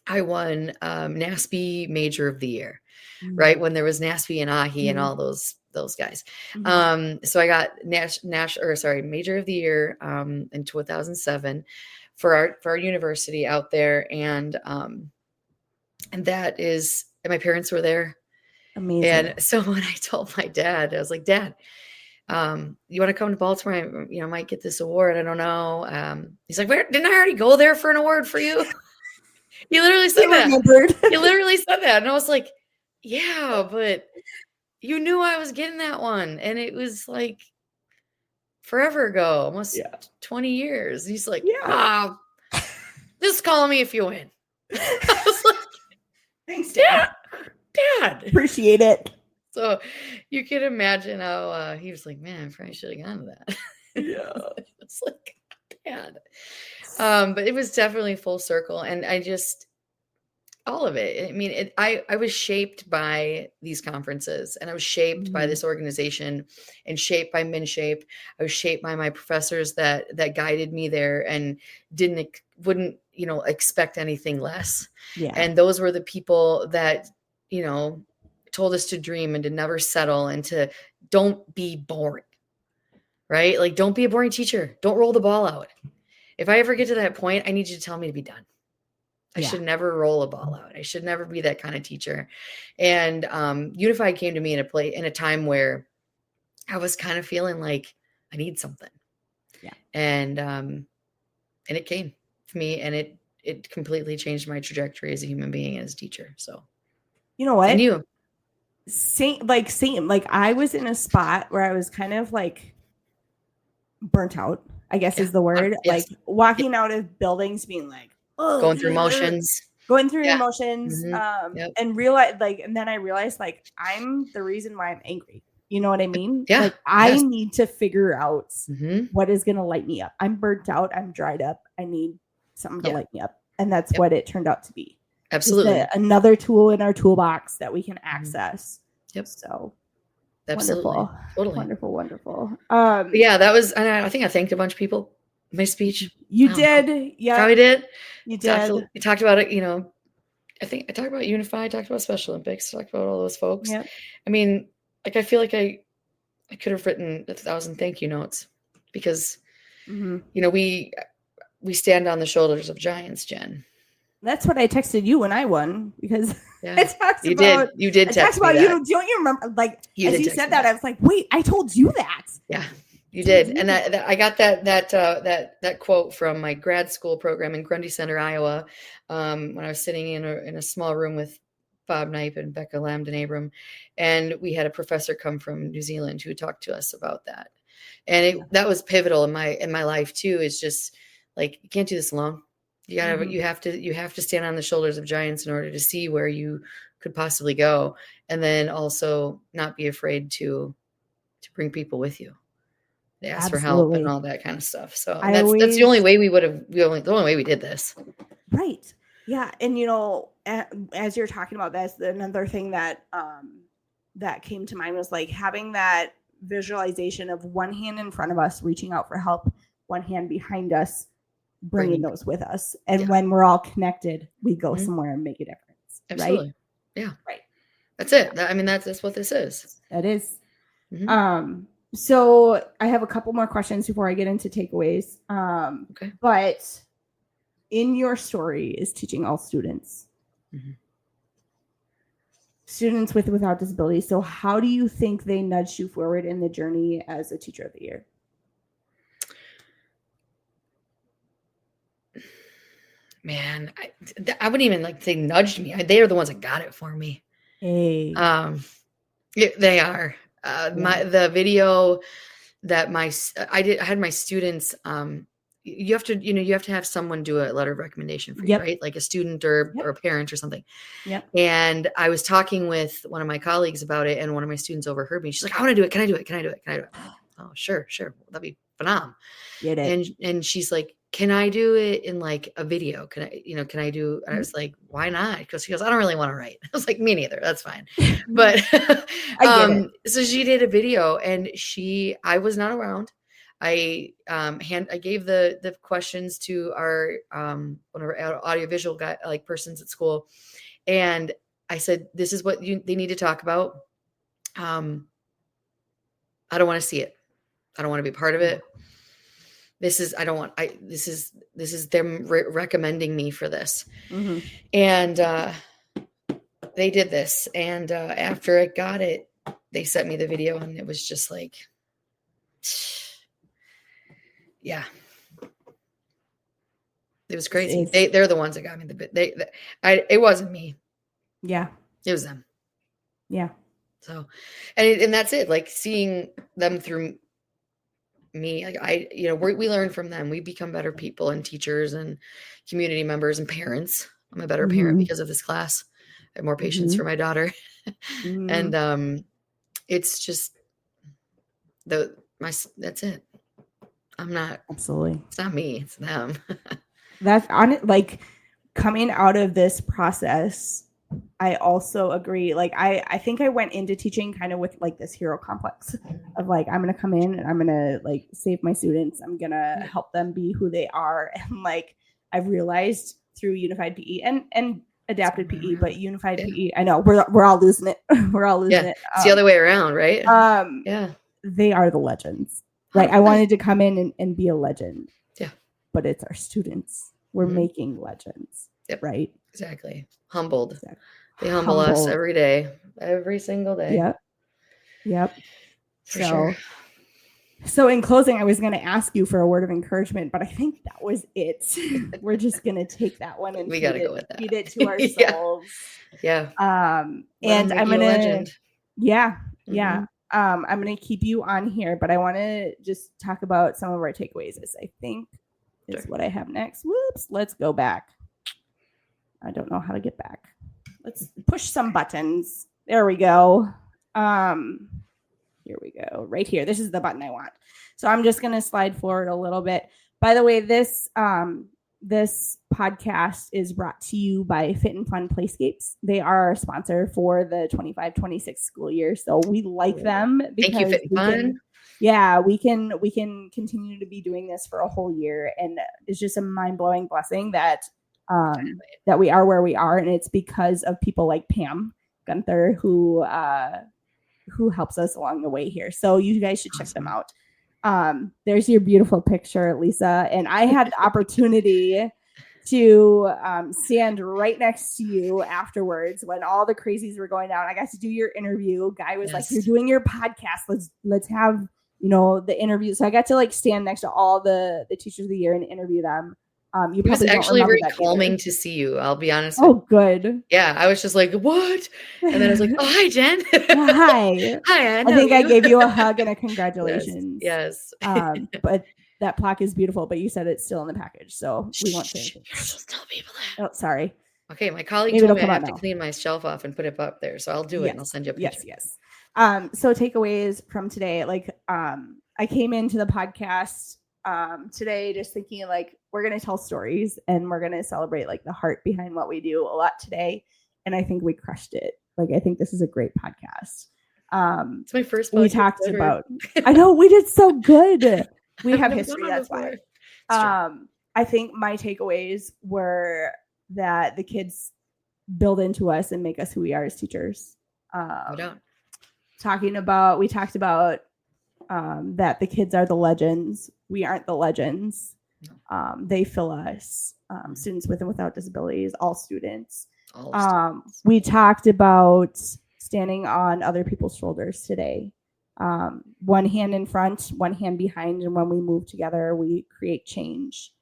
[SPEAKER 2] I won NASB Major of the Year, right? When there was NASB and AHI and all those guys. So I got Major of the Year in 2007 for our university out there. And that is, and my parents were there.
[SPEAKER 1] Amazing.
[SPEAKER 2] And so when I told my dad, I was like, Dad, you want to come to Baltimore? I might get this award. I don't know. He's like, didn't I already go there for an award for you? He literally said that. He literally said that. And I was like, yeah, but you knew I was getting that one. And it was like forever ago, almost 20 years. He's like, just call me if you win. I was like,
[SPEAKER 1] thanks,
[SPEAKER 2] Dad.
[SPEAKER 1] Appreciate it.
[SPEAKER 2] So you can imagine how he was like, man, I probably should have gone to that.
[SPEAKER 1] Yeah.
[SPEAKER 2] It's like, Dad. But it was definitely full circle. And I just, all of it. I mean, I was shaped by these conferences, and I was shaped by this organization, and shaped by MinShape. I was shaped by my professors that guided me there and wouldn't, expect anything less.
[SPEAKER 1] Yeah.
[SPEAKER 2] And those were the people that, told us to dream and to never settle and to don't be boring, right? Like, don't be a boring teacher. Don't roll the ball out. If I ever get to that point, I need you to tell me to be done. I should never roll a ball out. I should never be that kind of teacher. And Unified came to me in a time where I was kind of feeling like I need something.
[SPEAKER 1] Yeah.
[SPEAKER 2] And it came to me, and it completely changed my trajectory as a human being and as a teacher. So,
[SPEAKER 1] you know what?
[SPEAKER 2] And you?
[SPEAKER 1] Same. Like I was in a spot where I was kind of like burnt out, I guess is the word.
[SPEAKER 2] Yes.
[SPEAKER 1] Like walking out of buildings being like,
[SPEAKER 2] going through emotions,
[SPEAKER 1] and realize and then I realized I'm the reason why I'm angry. You know what I mean?
[SPEAKER 2] Yeah.
[SPEAKER 1] I need to figure out what is going to light me up. I'm burnt out. I'm dried up. I need something to light me up. And that's what it turned out to be.
[SPEAKER 2] Absolutely.
[SPEAKER 1] Another tool in our toolbox that we can access.
[SPEAKER 2] Yep.
[SPEAKER 1] So
[SPEAKER 2] absolutely.
[SPEAKER 1] Wonderful.
[SPEAKER 2] Totally.
[SPEAKER 1] Wonderful.
[SPEAKER 2] Yeah, that was, and I think I thanked a bunch of people in my speech.
[SPEAKER 1] You did. Yeah.
[SPEAKER 2] Probably did.
[SPEAKER 1] You did.
[SPEAKER 2] You talked about it, I think I talked about Unified, talked about Special Olympics, talked about all those folks.
[SPEAKER 1] Yep.
[SPEAKER 2] I mean, I feel like I could have written 1,000 thank you notes because, we stand on the shoulders of giants, Jen.
[SPEAKER 1] That's what I texted you when I won because
[SPEAKER 2] I talked about you did text
[SPEAKER 1] about
[SPEAKER 2] me that.
[SPEAKER 1] You. Don't you remember? As you said that, I was like, wait, I told you that.
[SPEAKER 2] Yeah, you did. And I got that quote from my grad school program in Grundy Center, Iowa, when I was sitting in a small room with Bob Knipe and Becca Lambden Abram, and we had a professor come from New Zealand who talked to us about that, and that was pivotal in my life too. It's just like, you can't do this alone. You have to stand on the shoulders of giants in order to see where you could possibly go, and then also not be afraid to bring people with you. They ask for help and all that kind of stuff. So that's the only way the only way we did this.
[SPEAKER 1] Right. Yeah. And as you're talking about that, another thing that that came to mind was having that visualization of one hand in front of us, reaching out for help, one hand behind us, bringing those with us. And when we're all connected, we go somewhere and make a difference.
[SPEAKER 2] Absolutely.
[SPEAKER 1] Right?
[SPEAKER 2] Yeah.
[SPEAKER 1] Right.
[SPEAKER 2] That's it. That's what this is.
[SPEAKER 1] That is. So I have a couple more questions before I get into takeaways.
[SPEAKER 2] Okay.
[SPEAKER 1] But in your story is teaching all students. Students with and without disabilities. So how do you think they nudged you forward in the journey as a Teacher of the Year?
[SPEAKER 2] Man, I wouldn't even like they nudged me. They are the ones that got it for me.
[SPEAKER 1] Hey.
[SPEAKER 2] They are. The video that I had my students, you have to have someone do a letter of recommendation for you, right? Like a student or a parent or something.
[SPEAKER 1] Yep.
[SPEAKER 2] And I was talking with one of my colleagues about it, and one of my students overheard me. She's like, I want to do it. Can I do it? Can I do it? Can I do it? Oh, sure. That'd be phenomenal. And she's like, can I do it in like a video? Can I do? And I was like, why not? Because she goes, I don't really want to write. I was like, me neither. That's fine. But so she did a video, and I was not around. I gave the questions to our one of our audiovisual guy, like persons at school, and I said, this is what they need to talk about. I don't want to see it. I don't want to be part of it. This is them recommending me for this. Mm-hmm. And they did this. And after I got it, they sent me the video, and it was just like, yeah, it was crazy. They're the ones that got me it wasn't me.
[SPEAKER 1] Yeah.
[SPEAKER 2] It was them.
[SPEAKER 1] Yeah.
[SPEAKER 2] So, and that's it. Like seeing them through me, like we learn from them. We become better people and teachers and community members and parents. I'm a better parent because of this class. I have more patience for my daughter. And it's just that's it. I'm not
[SPEAKER 1] absolutely.
[SPEAKER 2] It's not me. It's them.
[SPEAKER 1] That's on it. Like coming out of this process, I also agree. Like I think I went into teaching kind of with like this hero complex of like, I'm going to come in and I'm going to like save my students. I'm going to help them be who they are. And like, I've realized through unified PE and adapted PE, but unified PE, I know we're all losing it. We're all losing it.
[SPEAKER 2] It's the other way around, right?
[SPEAKER 1] They are the legends. Like I wanted to come in and be a legend.
[SPEAKER 2] Yeah.
[SPEAKER 1] But it's our students. We're making legends.
[SPEAKER 2] Yep.
[SPEAKER 1] Right.
[SPEAKER 2] Exactly. Humbled. Exactly. They humble us every day, every single day.
[SPEAKER 1] Yep. So in closing, I was going to ask you for a word of encouragement, but I think that was it. We're just going to take that one and
[SPEAKER 2] we got to go with that.
[SPEAKER 1] Feed it to ourselves.
[SPEAKER 2] Yeah.
[SPEAKER 1] And I'm going to, yeah. I'm going to keep you on here, but I want to just talk about some of our takeaways. I think is what I have next. Whoops. Let's go back. I don't know how to get back. Let's push some buttons. There we go. Here we go. Right here. This is the button I want. So I'm just going to slide forward a little bit. By the way, this podcast is brought to you by Fit and Fun Playscapes. They are our sponsor for the 25-26 school year. So we like them because
[SPEAKER 2] thank you, Fit and Fun.
[SPEAKER 1] We can continue to be doing this for a whole year. And it's just a mind-blowing blessing that we are where we are, and it's because of people like Pam Gunther who helps us along the way here. So you guys should check them out. There's your beautiful picture, Lisa, and I had the opportunity to stand right next to you afterwards when all the crazies were going down. I got to do your interview. Guy was like, "You're doing your podcast. Let's have the interview." So I got to like stand next to all the teachers of the year and interview them.
[SPEAKER 2] It was actually very calming to see you. I'll be honest.
[SPEAKER 1] Oh, good.
[SPEAKER 2] Yeah, I was just like, what? And then I was like, oh, hi, Jen.
[SPEAKER 1] Hi.
[SPEAKER 2] Hi.
[SPEAKER 1] I think I gave you a hug and a congratulations.
[SPEAKER 2] Yes.
[SPEAKER 1] But that plaque is beautiful, but you said it's still in the package, so we won't say anything.
[SPEAKER 2] Tell people that.
[SPEAKER 1] Oh, sorry.
[SPEAKER 2] Okay, my colleague told me I have to clean my shelf off and put it up there, so I'll do it and I'll send you a picture.
[SPEAKER 1] Yes. So takeaways from today, like I came into the podcast today just thinking like we're going to tell stories and we're going to celebrate like the heart behind what we do a lot today, and I think we crushed it. Like I think this is a great podcast.
[SPEAKER 2] It's my first
[SPEAKER 1] podcast we talked ever. About I know we did so good. We have history, that's why. I think my takeaways were that the kids build into us and make us who we are as teachers.
[SPEAKER 2] We
[SPEAKER 1] talked about that the kids are the legends. We aren't the legends. They fill us, students with and without disabilities, all students. We talked about standing on other people's shoulders today. One hand in front, one hand behind, and when we move together, we create change.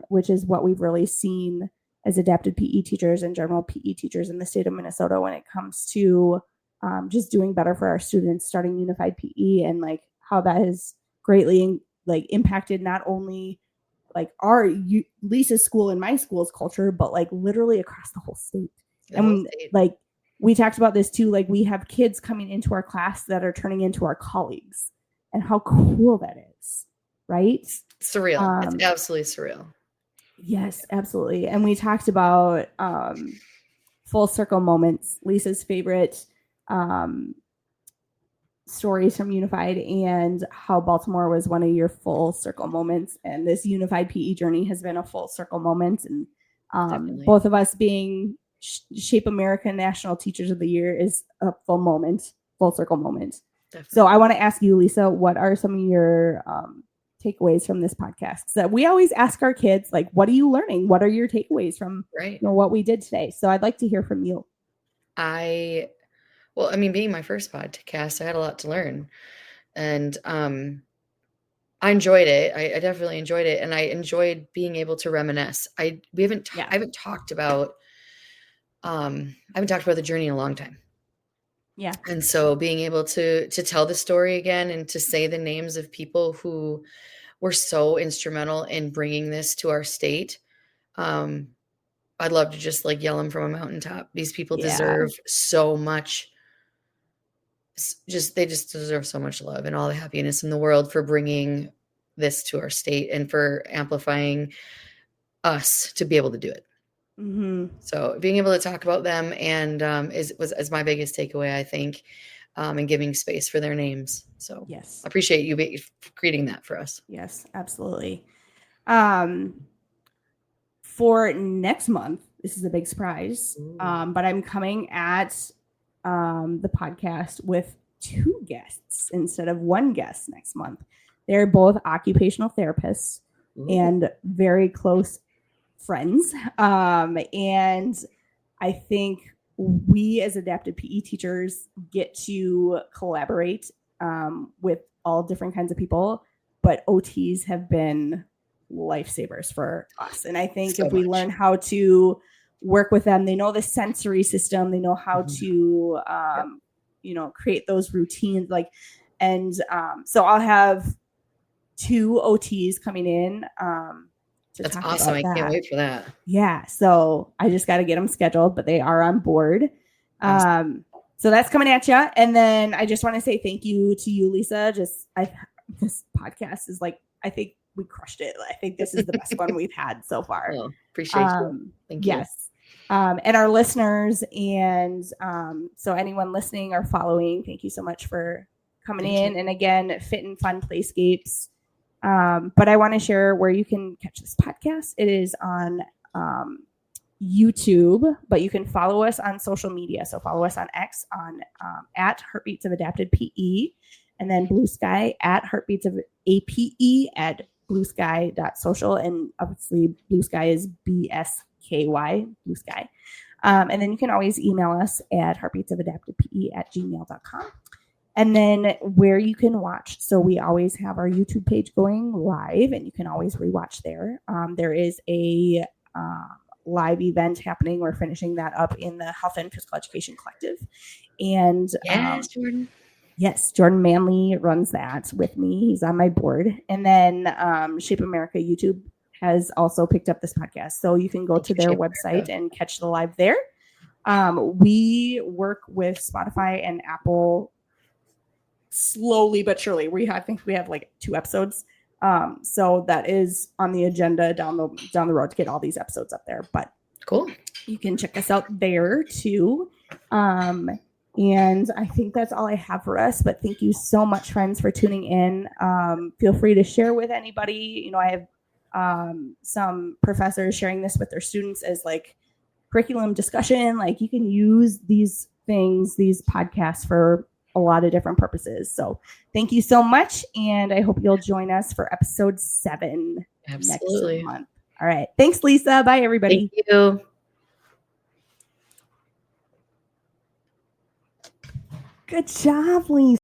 [SPEAKER 1] which is what we've really seen as adapted PE teachers and general PE teachers in the state of Minnesota when it comes to just doing better for our students, starting unified PE, and like how that has greatly like impacted not only like Lisa's school and my school's culture, but like literally across the whole state. Like we talked about this too, like we have kids coming into our class that are turning into our colleagues, and how cool that is, right?
[SPEAKER 2] Surreal. It's absolutely surreal.
[SPEAKER 1] Yes, absolutely. And we talked about full circle moments, Lisa's favorite stories from Unified, and how Baltimore was one of your full circle moments. And this Unified PE journey has been a full circle moment. And both of us being Shape America National Teachers of the Year is a full circle moment. Definitely. So I want to ask you, Lisa, what are some of your takeaways from this podcast? So we always ask our kids, like, what are you learning? What are your takeaways from what we did today? So I'd like to hear from you.
[SPEAKER 2] Well, I mean, being my first podcast, I had a lot to learn, and I enjoyed it. I definitely enjoyed it, and I enjoyed being able to reminisce. I haven't talked about the journey in a long time.
[SPEAKER 1] Yeah,
[SPEAKER 2] and so being able to tell the story again and to say the names of people who were so instrumental in bringing this to our state, I'd love to just like yell them from a mountaintop. These people deserve so much. They just deserve so much love and all the happiness in the world for bringing this to our state and for amplifying us to be able to do it.
[SPEAKER 1] Mm-hmm.
[SPEAKER 2] So being able to talk about them and was my biggest takeaway, I think, and giving space for their names. So
[SPEAKER 1] yes,
[SPEAKER 2] I appreciate you creating that for us.
[SPEAKER 1] Yes, absolutely. For next month, this is a big surprise, but I'm coming at the podcast with 2 guests instead of 1 guest next month. They're both occupational therapists and very close friends. And I think we as adapted PE teachers get to collaborate with all different kinds of people, but OTs have been lifesavers for us. And I think if we learn how to work with them, they know the sensory system, they know how to create those routines, so I'll have 2 OTs coming in.
[SPEAKER 2] That's awesome. I can't wait for that.
[SPEAKER 1] Yeah, so I just got to get them scheduled, but they are on board. Awesome. So that's coming at you. And then I just want to say thank you to you, Lisa. This podcast is like, I think we crushed it. I think this is the best one we've had so far.
[SPEAKER 2] Well, appreciate you. Thank you.
[SPEAKER 1] Yes. And our listeners, and so anyone listening or following, thank you so much for coming in. And again, Fit and Fun Playscapes. But I want to share where you can catch this podcast. It is on YouTube, but you can follow us on social media. So follow us on X on at Heartbeats of Adapted PE, and then Blue Sky at Heartbeats of APE at bluesky.social. And obviously Blue Sky is BSKY, Blue Sky. And then you can always email us at heartbeatsofadaptedpe@gmail.com. And then where you can watch. So we always have our YouTube page going live, and you can always rewatch there. There is a live event happening. We're finishing that up in the Health and Physical Education Collective. And
[SPEAKER 2] yes, Jordan.
[SPEAKER 1] Yes, Jordan Manley runs that with me. He's on my board. And then Shape America YouTube has also picked up this podcast. So you can go to their website and catch the live there. We work with Spotify and Apple slowly but surely. I think we have like 2 episodes. So that is on the agenda down the road to get all these episodes up there. But
[SPEAKER 2] cool.
[SPEAKER 1] You can check us out there too. And I think that's all I have for us. But thank you so much, friends, for tuning in. Feel free to share with anybody. I have some professors sharing this with their students as like curriculum discussion. Like you can use these podcasts for a lot of different purposes. So thank you so much. And I hope you'll join us for episode 7 next month. All right. Thanks, Lisa. Bye, everybody.
[SPEAKER 2] Thank you.
[SPEAKER 1] Good job, Lisa.